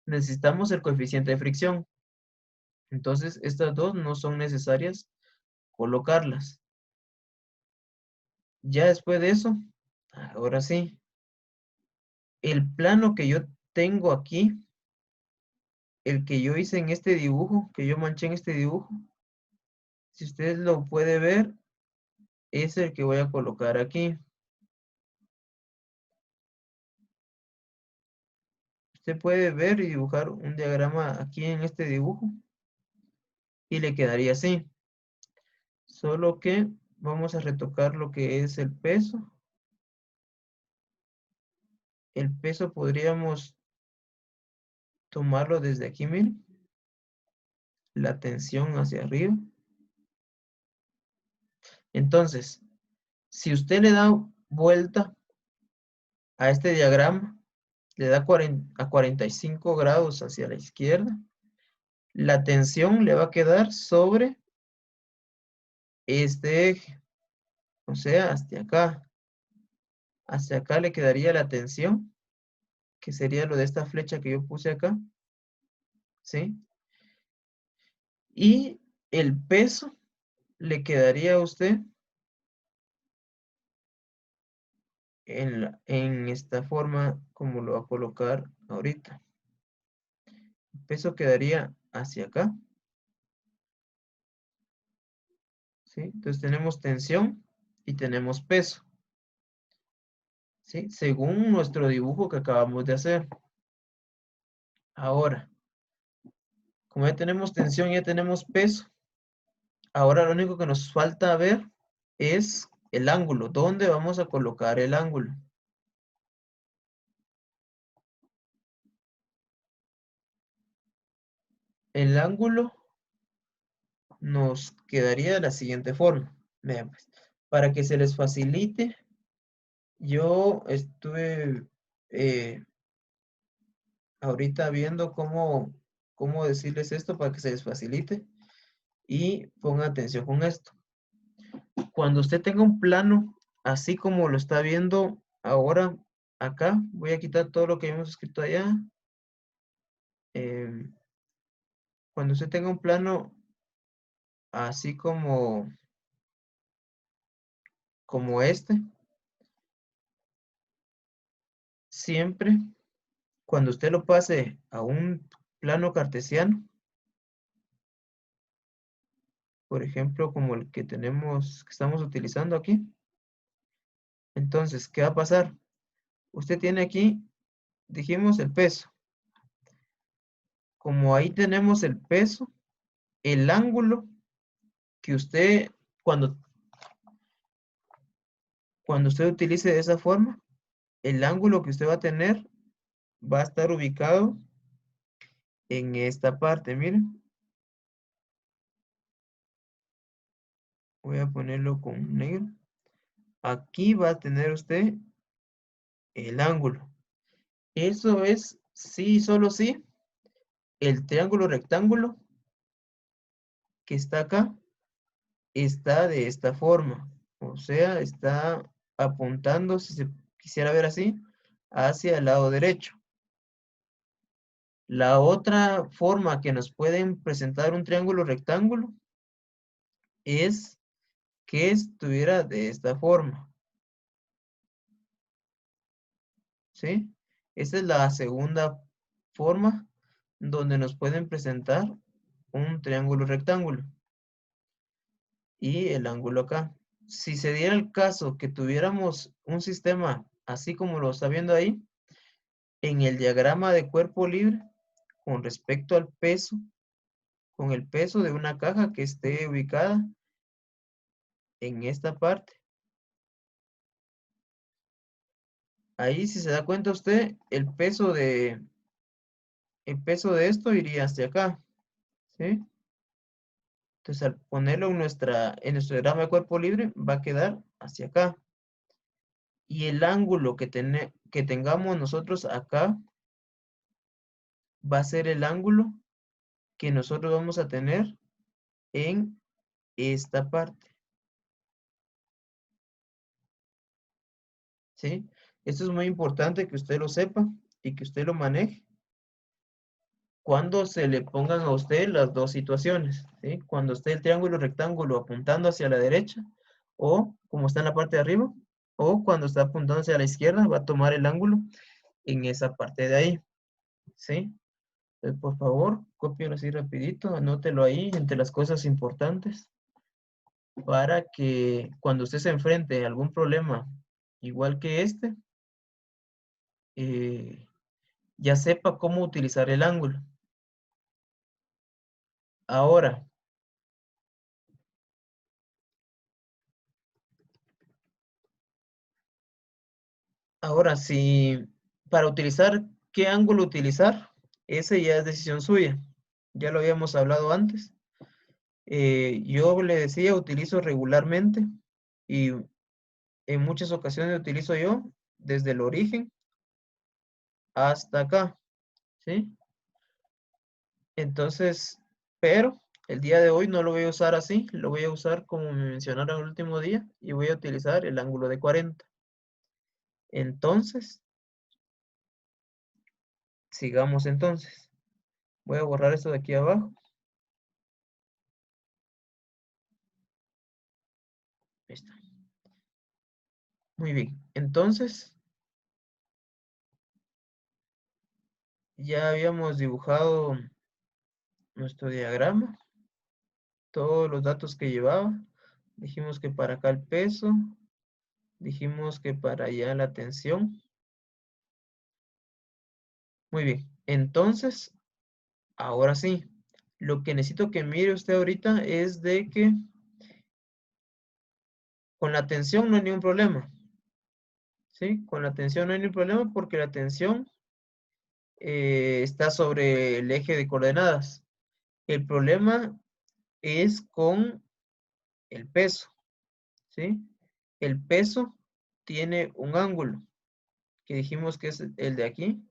necesitamos el coeficiente de fricción. Entonces, estas dos no son necesarias colocarlas. Ya después de eso, ahora sí, el plano que yo tengo aquí, el que yo hice en este dibujo, que yo manché en este dibujo, si usted lo puede ver, es el que voy a colocar aquí. Usted puede ver y dibujar un diagrama aquí en este dibujo y le quedaría así. Solo que vamos a retocar lo que es el peso. El peso podríamos tomarlo desde aquí, miren. La tensión hacia arriba. Entonces, si usted le da vuelta a este diagrama, le da a 45 grados hacia la izquierda, la tensión le va a quedar sobre este eje, o sea, hasta acá. Hacia acá le quedaría la tensión, que sería lo de esta flecha que yo puse acá, ¿sí? Y el peso le quedaría a usted en esta forma como lo va a colocar ahorita. El peso quedaría hacia acá, ¿sí? Entonces tenemos tensión y tenemos peso, ¿sí? Según nuestro dibujo que acabamos de hacer. Ahora, como ya tenemos tensión, ya tenemos peso, ahora lo único que nos falta ver es el ángulo. ¿Dónde vamos a colocar el ángulo? El ángulo nos quedaría de la siguiente forma. Vean, pues, para que se les facilite, yo estuve ahorita viendo cómo decirles esto para que se les facilite y pongan atención con esto. Cuando usted tenga un plano, así como lo está viendo ahora acá, voy a quitar todo lo que hemos escrito allá. Em, Cuando usted tenga un plano así como este, siempre cuando usted lo pase a un plano cartesiano, por ejemplo, como el que estamos utilizando aquí, entonces, ¿qué va a pasar? Usted tiene aquí, dijimos, el peso. Como ahí tenemos el peso, el ángulo que usted, cuando, cuando usted utilice de esa forma, el ángulo que usted va a tener va a estar ubicado en esta parte, miren. Voy a ponerlo con negro. Aquí va a tener usted el ángulo. Eso es, sí, solo sí, el triángulo rectángulo que está acá está de esta forma. O sea, está apuntando, si se quisiera ver así, hacia el lado derecho. La otra forma que nos pueden presentar un triángulo rectángulo es que estuviera de esta forma. ¿Sí? Esta es la segunda forma donde nos pueden presentar un triángulo rectángulo. Y el ángulo acá. Si se diera el caso que tuviéramos un sistema así como lo está viendo ahí, en el diagrama de cuerpo libre, con respecto al peso, con el peso de una caja que esté ubicada en esta parte. Ahí, si se da cuenta usted, el peso de esto iría hacia acá, ¿sí? Entonces, al ponerlo en nuestro diagrama de cuerpo libre, va a quedar hacia acá. Y el ángulo que tengamos nosotros acá va a ser el ángulo que nosotros vamos a tener en esta parte, ¿sí? Esto es muy importante que usted lo sepa y que usted lo maneje cuando se le pongan a usted las dos situaciones, ¿sí? Cuando esté el triángulo rectángulo apuntando hacia la derecha o como está en la parte de arriba o cuando está apuntando hacia la izquierda va a tomar el ángulo en esa parte de ahí, ¿sí? Entonces, por favor, cópielo así rapidito, anótelo ahí entre las cosas importantes para que cuando usted se enfrente a algún problema igual que este, ya sepa cómo utilizar el ángulo. Ahora, si para utilizar, ¿qué ángulo utilizar? Ese ya es decisión suya. Ya lo habíamos hablado antes. Yo le decía, utilizo regularmente y en muchas ocasiones utilizo yo desde el origen hasta acá, ¿sí? Entonces, pero el día de hoy no lo voy a usar así, lo voy a usar como me mencionaron el último día y voy a utilizar el ángulo de 40. Entonces, sigamos entonces. Voy a borrar esto de aquí abajo. Ahí está. Muy bien. Entonces, ya habíamos dibujado nuestro diagrama, todos los datos que llevaba. Dijimos que para acá el peso, dijimos que para allá la tensión. Muy bien. Entonces, ahora sí, lo que necesito que mire usted ahorita es de que con la tensión no hay ningún problema, ¿sí? Con la tensión no hay ningún problema porque la tensión está sobre el eje de coordenadas. El problema es con el peso, ¿sí? El peso tiene un ángulo, que dijimos que es el de aquí,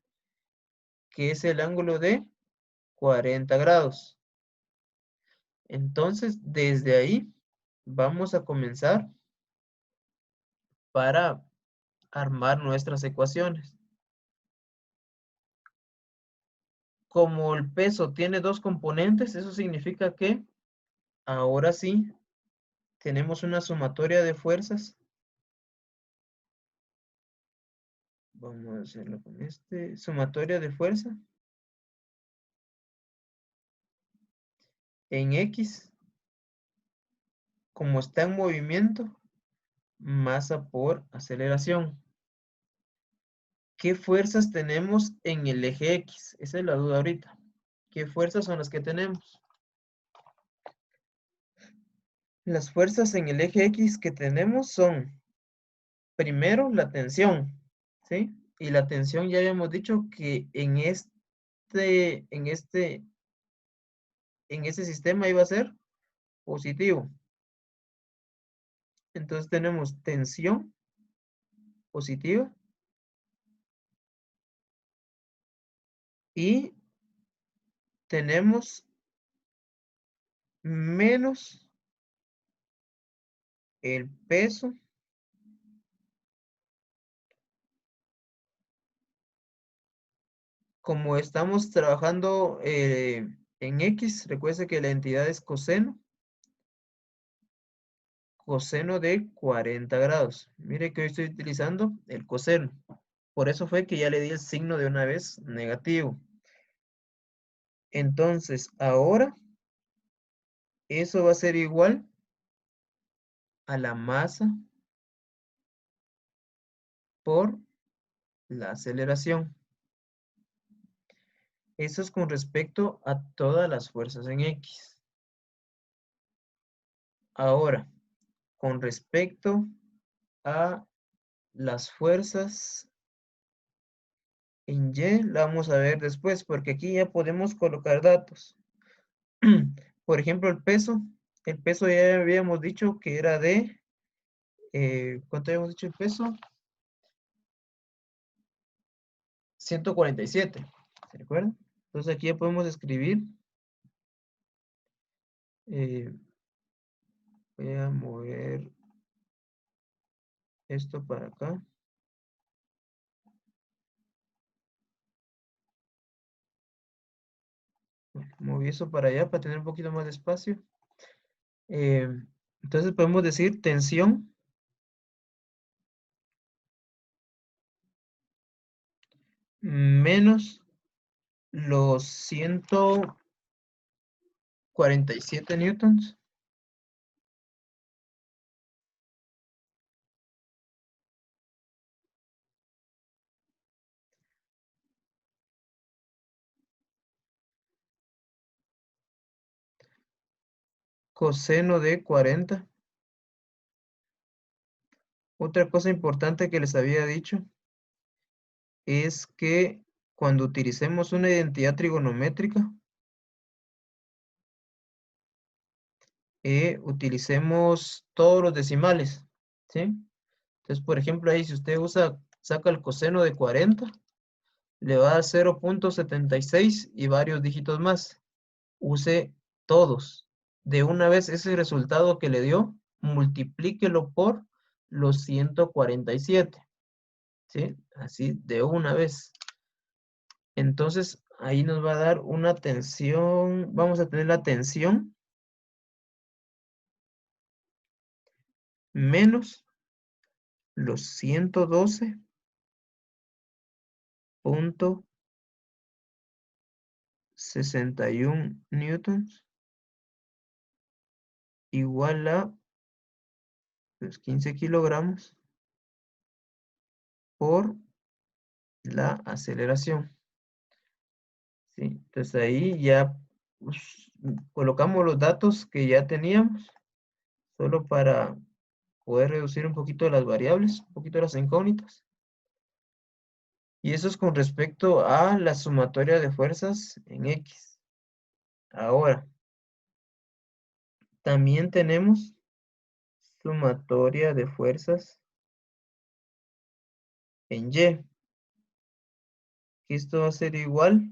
que es el ángulo de 40 grados. Entonces, desde ahí vamos a comenzar para armar nuestras ecuaciones. Como el peso tiene dos componentes, eso significa que ahora sí tenemos una sumatoria de fuerzas. Vamos a hacerlo con este. Sumatoria de fuerza en X, como está en movimiento, masa por aceleración. ¿Qué fuerzas tenemos en el eje X? Esa es la duda ahorita. ¿Qué fuerzas son las que tenemos? Las fuerzas en el eje X que tenemos son, primero, la tensión, ¿sí? Y la tensión ya habíamos dicho que en este sistema iba a ser positivo. Entonces tenemos tensión positiva y tenemos menos el peso como estamos trabajando en X, recuerde que la entidad es coseno de 40 grados. Mire que hoy estoy utilizando el coseno. Por eso fue que ya le di el signo de una vez negativo. Entonces, ahora eso va a ser igual a la masa por la aceleración. Eso es con respecto a todas las fuerzas en X. Ahora, con respecto a las fuerzas en Y, la vamos a ver después, porque aquí ya podemos colocar datos. Por ejemplo, el peso ya habíamos dicho que era de, ¿cuánto habíamos dicho el peso? 147, ¿se recuerdan? Entonces aquí ya podemos escribir, eh, voy a mover esto para acá. Moví eso para allá para tener un poquito más de espacio. Eh, entonces podemos decir tensión menos los 147 newtons coseno de 40. Otra cosa importante que les había dicho es que cuando utilicemos una identidad trigonométrica, utilicemos todos los decimales, ¿sí? Entonces, por ejemplo, ahí si usted saca el coseno de 40, le va a dar 0.76 y varios dígitos más. Use todos. De una vez ese resultado que le dio, multiplíquelo por los 147, ¿sí? Así de una vez. Entonces, ahí nos va a dar una tensión, vamos a tener la tensión menos los 112.61 newtons igual a los 15 kilogramos por la aceleración. ¿Sí? Entonces ahí ya pues, colocamos los datos que ya teníamos, solo para poder reducir un poquito las variables, un poquito las incógnitas. Y eso es con respecto a la sumatoria de fuerzas en X. Ahora, también tenemos sumatoria de fuerzas en Y. Esto va a ser igual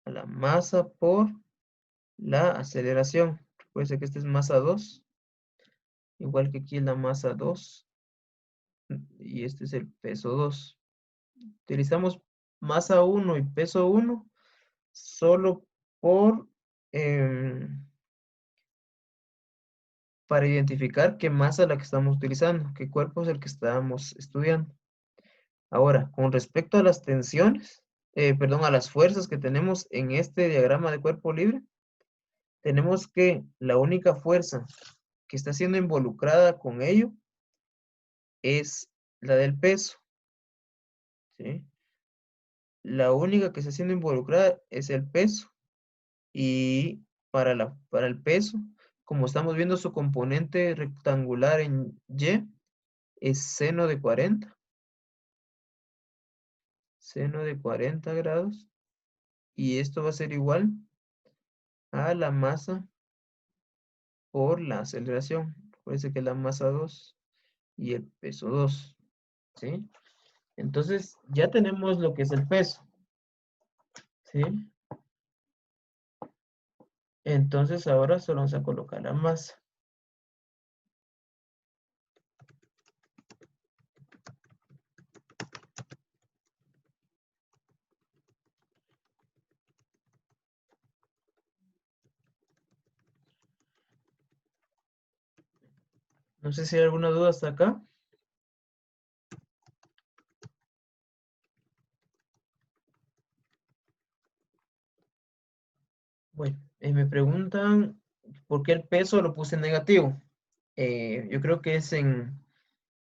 a la masa por la aceleración. Recuerden que esta es masa 2, igual que aquí es la masa 2, y este es el peso 2. Utilizamos masa 1 y peso 1 solo por para identificar qué masa es la que estamos utilizando, qué cuerpo es el que estábamos estudiando. Ahora, con respecto a las tensiones, perdón, a las fuerzas que tenemos en este diagrama de cuerpo libre, tenemos que la única fuerza que está siendo involucrada con ello es la del peso, ¿sí? La única que está siendo involucrada es el peso. Y para el peso, como estamos viendo su componente rectangular en Y, es seno de 40. Seno de 40 grados. Y esto va a ser igual a la masa por la aceleración. Parece que es la masa 2 y el peso 2. ¿Sí? Entonces, ya tenemos lo que es el peso. ¿Sí? Entonces, ahora solo vamos a colocar la masa. No sé si hay alguna duda hasta acá. Bueno, me preguntan por qué el peso lo puse negativo. Yo creo que es en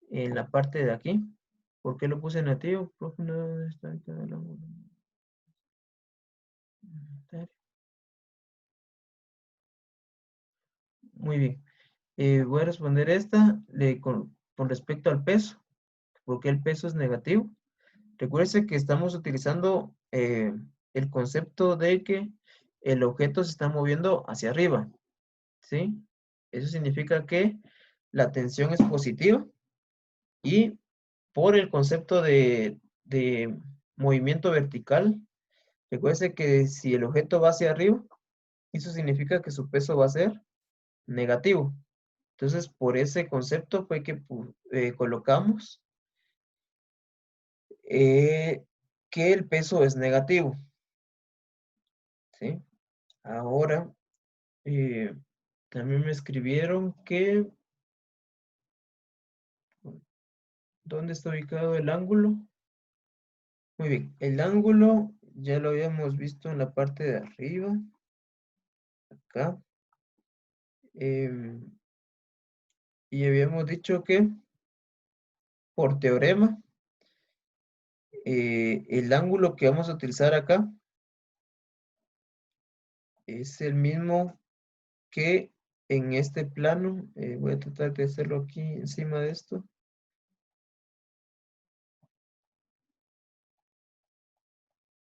la parte de aquí. ¿Por qué lo puse negativo? Profe, ¿dónde está el ángulo? Muy bien. Voy a responder esta con respecto al peso. ¿Por qué el peso es negativo? Recuerde que estamos utilizando el concepto de que el objeto se está moviendo hacia arriba. ¿Sí? Eso significa que la tensión es positiva y por el concepto de movimiento vertical, recuerde que si el objeto va hacia arriba, eso significa que su peso va a ser negativo. Entonces, por ese concepto fue que colocamos que el peso es negativo. ¿Sí? Ahora, también me escribieron que, ¿dónde está ubicado el ángulo? Muy bien, el ángulo ya lo habíamos visto en la parte de arriba, acá. Y habíamos dicho que por teorema, el ángulo que vamos a utilizar acá es el mismo que en este plano, voy a tratar de hacerlo aquí encima de esto.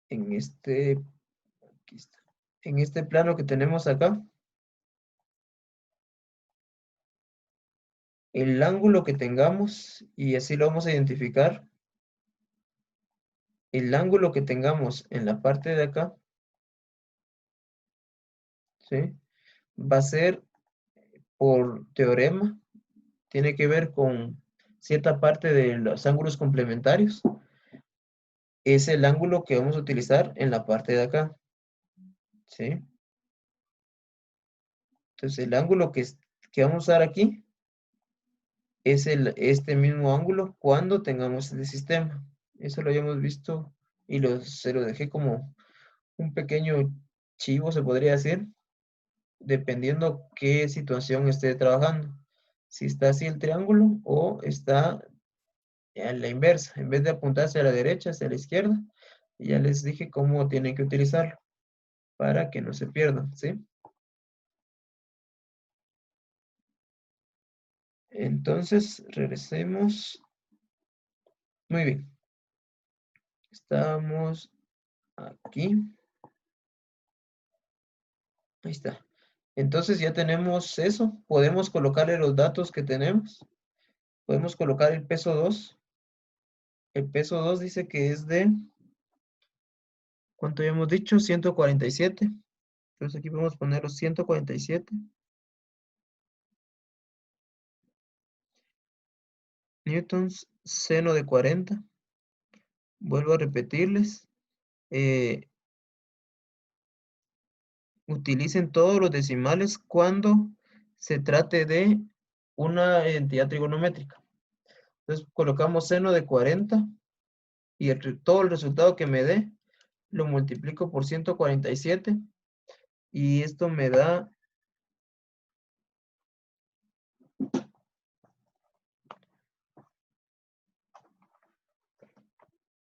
En este, aquí está. En este plano que tenemos acá, el ángulo que tengamos, y así lo vamos a identificar, el ángulo que tengamos en la parte de acá, ¿sí? Va a ser por teorema, tiene que ver con cierta parte de los ángulos complementarios. Es el ángulo que vamos a utilizar en la parte de acá, ¿sí? Entonces el ángulo que vamos a usar aquí es este mismo ángulo cuando tengamos el sistema. Eso lo habíamos visto y se lo dejé como un pequeño chivo, se podría decir, dependiendo qué situación esté trabajando. Si está así el triángulo o está a la inversa, en vez de apuntarse a la derecha, hacia la izquierda. Y ya les dije cómo tienen que utilizarlo para que no se pierdan, ¿sí? Entonces, regresemos. Muy bien. Estamos aquí. Ahí está. Entonces ya tenemos eso. Podemos colocarle los datos que tenemos. Podemos colocar el peso 2. El peso 2 dice que es de, ¿cuánto habíamos dicho? 147. Entonces aquí podemos poner los 147 newtons, seno de 40. Vuelvo a repetirles. Utilicen todos los decimales cuando se trate de una entidad trigonométrica. Entonces colocamos seno de 40 y todo el resultado que me dé lo multiplico por 147 y esto me da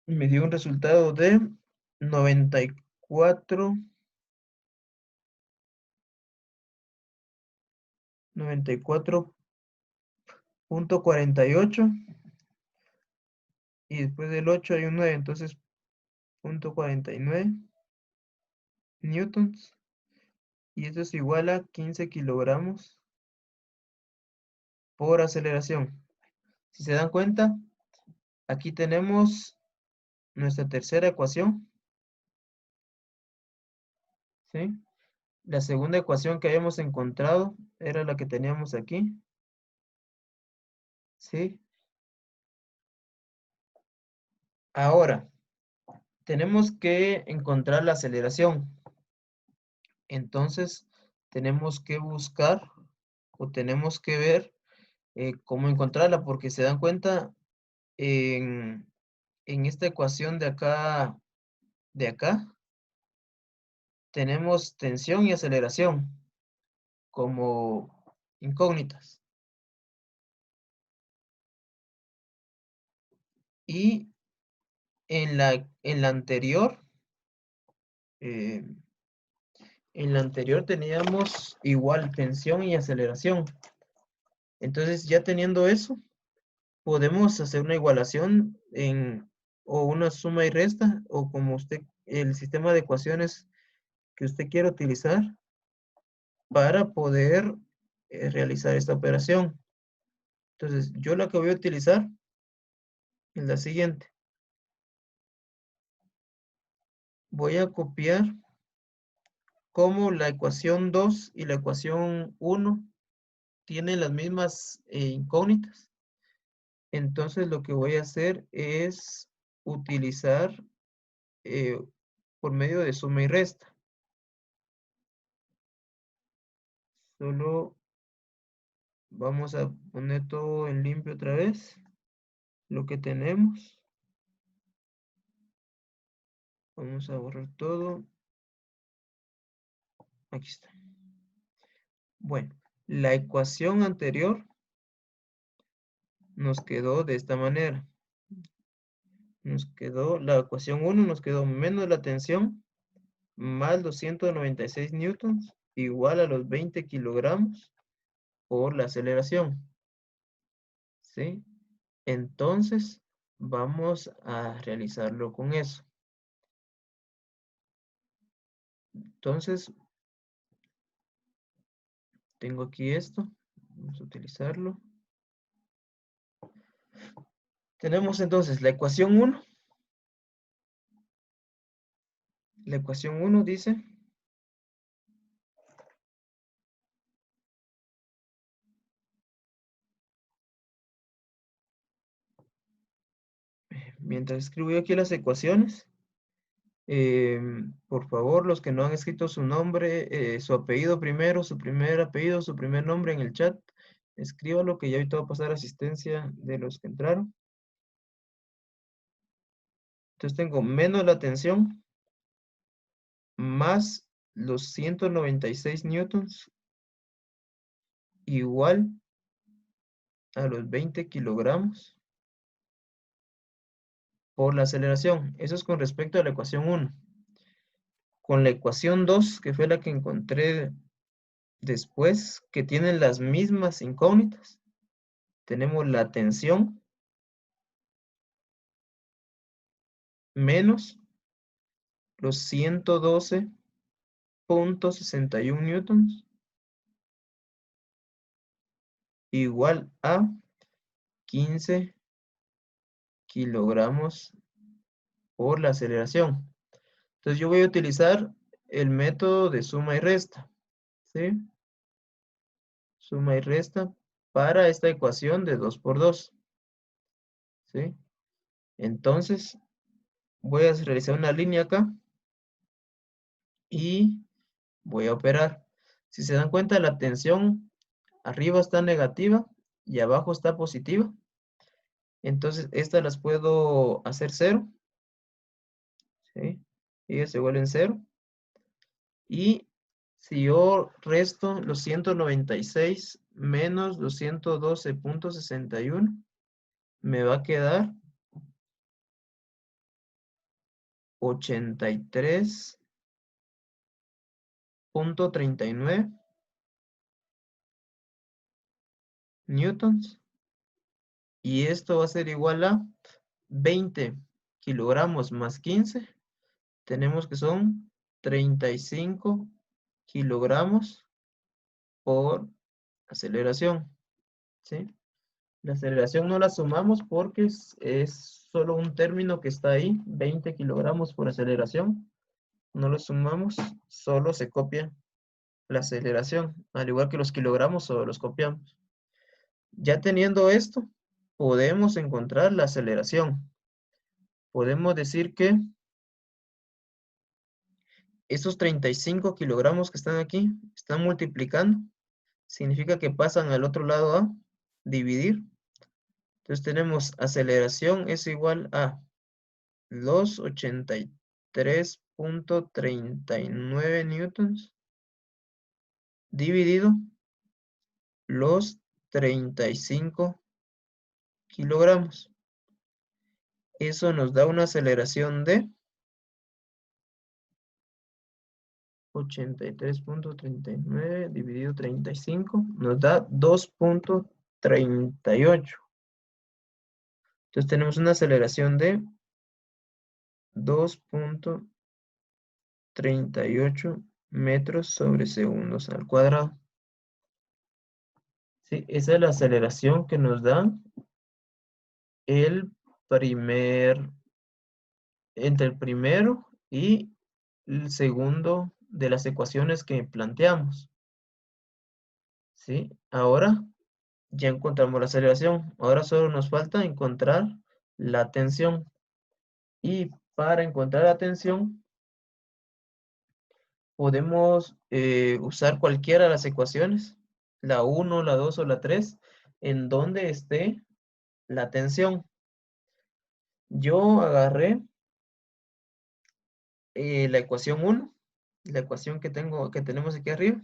me dio un resultado de 94.48 y después del 8 hay un 9, entonces 0.49 newtons y esto es igual a 15 kilogramos por aceleración. Si se dan cuenta, aquí tenemos nuestra tercera ecuación, ¿sí? La segunda ecuación que habíamos encontrado era la que teníamos aquí, ¿sí? Ahora, tenemos que encontrar la aceleración. Entonces, tenemos que buscar o tenemos que ver cómo encontrarla, porque se dan cuenta en esta ecuación de acá, tenemos tensión y aceleración como incógnitas. Y en la anterior, eh, teníamos igual tensión y aceleración. Entonces, ya teniendo eso, podemos hacer una igualación o una suma y resta, o como el sistema de ecuaciones que usted quiera utilizar para poder realizar esta operación. Entonces, yo la que voy a utilizar es la siguiente. Voy a copiar como la ecuación 2 y la ecuación 1 tienen las mismas incógnitas. Entonces, lo que voy a hacer es utilizar por medio de suma y resta. Solo vamos a poner todo en limpio otra vez. Lo que tenemos. Vamos a borrar todo. Aquí está. Bueno, la ecuación anterior nos quedó de esta manera. La ecuación 1 nos quedó menos la tensión más los 196 newtons igual a los 20 kilogramos por la aceleración. ¿Sí? Entonces, vamos a realizarlo con eso. Entonces, tengo aquí esto. Vamos a utilizarlo. Tenemos entonces la ecuación 1. La ecuación 1 dice mientras escribo yo aquí las ecuaciones, por favor, los que no han escrito su nombre, su apellido primero, su primer apellido, su primer nombre en el chat, escríbalo que ya ahorita va a pasar asistencia de los que entraron. Entonces tengo menos la tensión, más los 196 newtons, igual a los 20 kilogramos por la aceleración. Eso es con respecto a la ecuación 1. Con la ecuación 2, que fue la que encontré después, que tienen las mismas incógnitas, tenemos la tensión menos los 112.61 newtons igual a 15 kilogramos por la aceleración. Entonces yo voy a utilizar el método de suma y resta, ¿sí? Suma y resta para esta ecuación de 2 por 2, ¿sí? Entonces voy a realizar una línea acá y voy a operar. Si se dan cuenta, la tensión arriba está negativa y abajo está positiva. Entonces estas las puedo hacer 0, ¿sí? Ellas se vuelven 0. Y si yo resto los 196 menos los 112.61, me va a quedar 83.39 newtons. Y esto va a ser igual a 20 kilogramos más 15. Tenemos que son 35 kilogramos por aceleración, ¿sí? La aceleración no la sumamos porque es solo un término que está ahí, 20 kilogramos por aceleración. No lo sumamos, solo se copia la aceleración, al igual que los kilogramos, solo los copiamos. Ya teniendo esto, podemos encontrar la aceleración. Podemos decir que esos 35 kilogramos que están aquí, están multiplicando. Significa que pasan al otro lado a dividir. Entonces tenemos aceleración es igual a los 83.39 newtons dividido los 35 kilogramos. Eso nos da una aceleración de 83.39 dividido 35, nos da 2.38. Entonces tenemos una aceleración de 2.38 metros sobre segundos al cuadrado. Sí, esa es la aceleración que nos da el entre el primero y el segundo de las ecuaciones que planteamos. ¿Sí? Ahora ya encontramos la aceleración. Ahora solo nos falta encontrar la tensión. Y para encontrar la tensión, podemos usar cualquiera de las ecuaciones, la 1, la 2 o la 3, en donde esté la tensión. Yo agarré la ecuación 1, la ecuación que tenemos aquí arriba,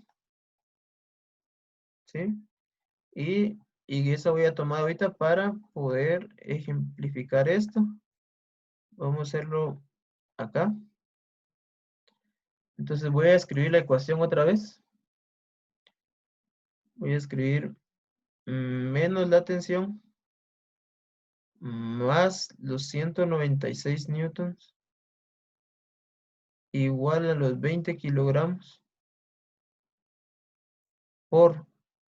¿sí? Y esa voy a tomar ahorita para poder ejemplificar esto. Vamos a hacerlo acá. Entonces voy a escribir la ecuación otra vez. Voy a escribir menos la tensión más los 196 newtons igual a los 20 kilogramos por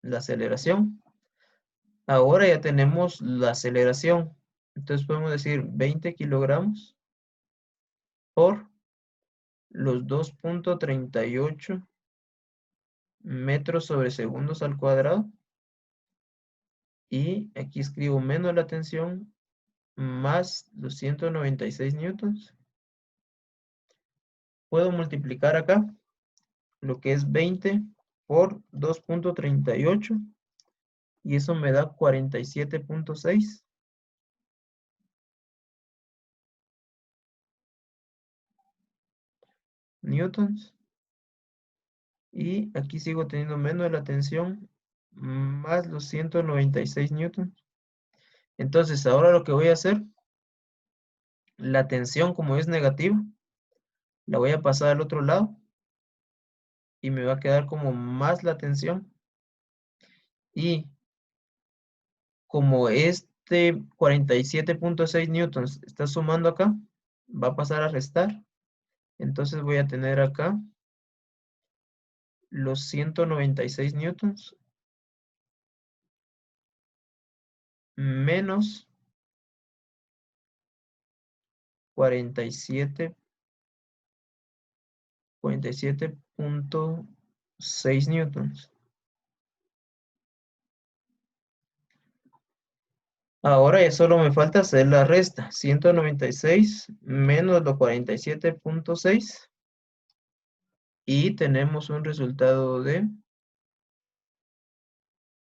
la aceleración. Ahora ya tenemos la aceleración. Entonces podemos decir 20 kilogramos por los 2.38 metros sobre segundos al cuadrado. Y aquí escribo menos la tensión más los 196 newtons. Puedo multiplicar acá lo que es 20 por 2.38 y eso me da 47.6 newtons. Y aquí sigo teniendo menos la tensión más los 196 newtons. Entonces ahora lo que voy a hacer, la tensión como es negativa, la voy a pasar al otro lado y me va a quedar como más la tensión. Y como este 47.6 newtons está sumando acá, va a pasar a restar. Entonces voy a tener acá los 196 newtons menos 47.6 newtons. Ahora ya solo me falta hacer la resta. 196 menos los 47.6 y tenemos un resultado de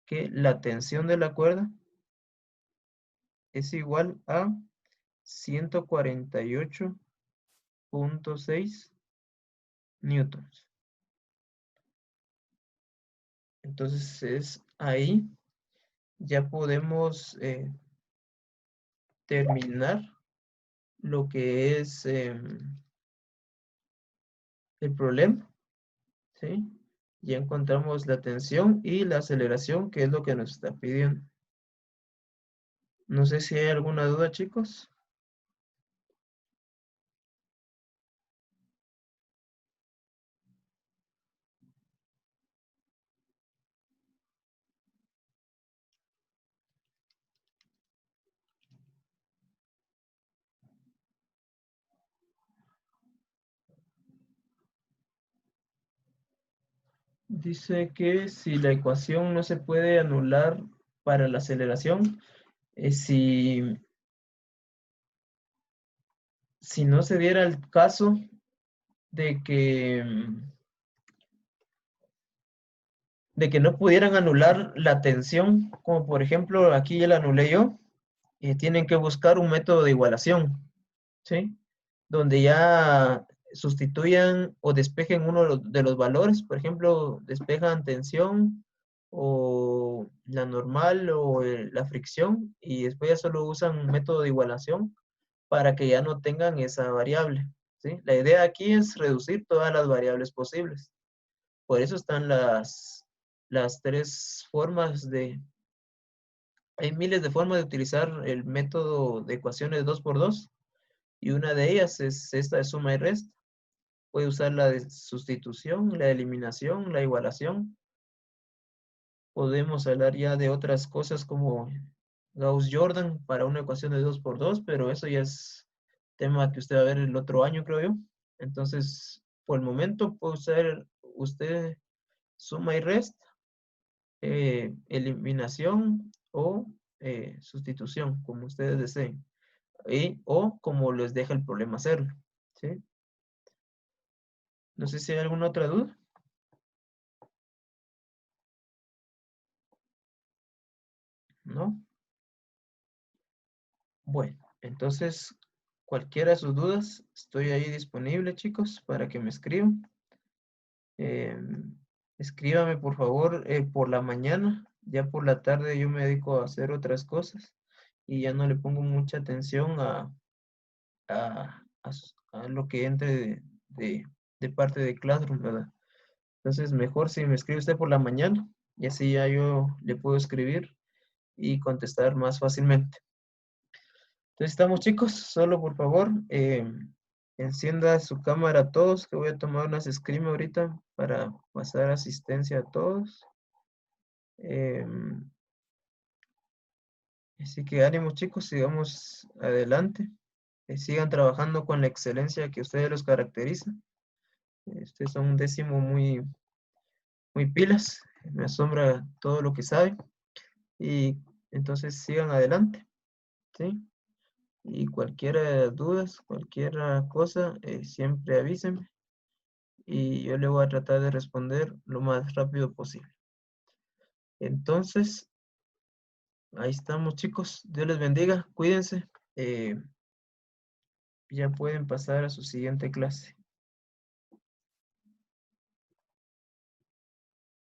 que la tensión de la cuerda es igual a 148.6 newtons. Entonces es ahí, ya podemos terminar lo que es el problema, ¿sí? Ya encontramos la tensión y la aceleración, que es lo que nos está pidiendo. No sé si hay alguna duda, chicos. Dice que si la ecuación no se puede anular para la aceleración, si no se diera el caso de que no pudieran anular la tensión, como por ejemplo aquí ya la anulé yo, tienen que buscar un método de igualación, ¿sí? Donde ya sustituyan o despejen uno de los valores, por ejemplo, despejan tensión o la normal o la fricción y después ya solo usan un método de igualación para que ya no tengan esa variable, ¿sí? La idea aquí es reducir todas las variables posibles. Por eso están las tres formas de... Hay miles de formas de utilizar el método de ecuaciones 2×2 y una de ellas es esta de suma y resta. Puede usar la de sustitución, la de eliminación, la igualación. Podemos hablar ya de otras cosas como Gauss-Jordan para una ecuación de 2×2, pero eso ya es tema que usted va a ver el otro año, creo yo. Entonces, por el momento puede usar usted suma y resta, eliminación o sustitución, como ustedes deseen. O como les deja el problema hacerlo. ¿Sí? No sé si hay alguna otra duda. ¿No? Bueno, entonces, cualquiera de sus dudas, estoy ahí disponible, chicos, para que me escriban. Escríbame, por favor, por la mañana. Ya por la tarde yo me dedico a hacer otras cosas y ya no le pongo mucha atención a lo que entre de parte de Classroom, ¿verdad? Entonces, mejor si me escribe usted por la mañana y así ya yo le puedo escribir y contestar más fácilmente. Entonces estamos, chicos, solo por favor encienda su cámara a todos, que voy a tomar unas screen ahorita para pasar asistencia a todos. Así que ánimo, chicos, sigamos adelante. Sigan trabajando con la excelencia que ustedes los caracteriza. Ustedes son un décimo muy, muy pilas. Me asombra todo lo que saben. Y entonces sigan adelante, ¿sí? Y cualquier dudas, cualquier cosa, siempre avísenme. Y yo le voy a tratar de responder lo más rápido posible. Entonces, ahí estamos, chicos. Dios les bendiga. Cuídense. Ya pueden pasar a su siguiente clase.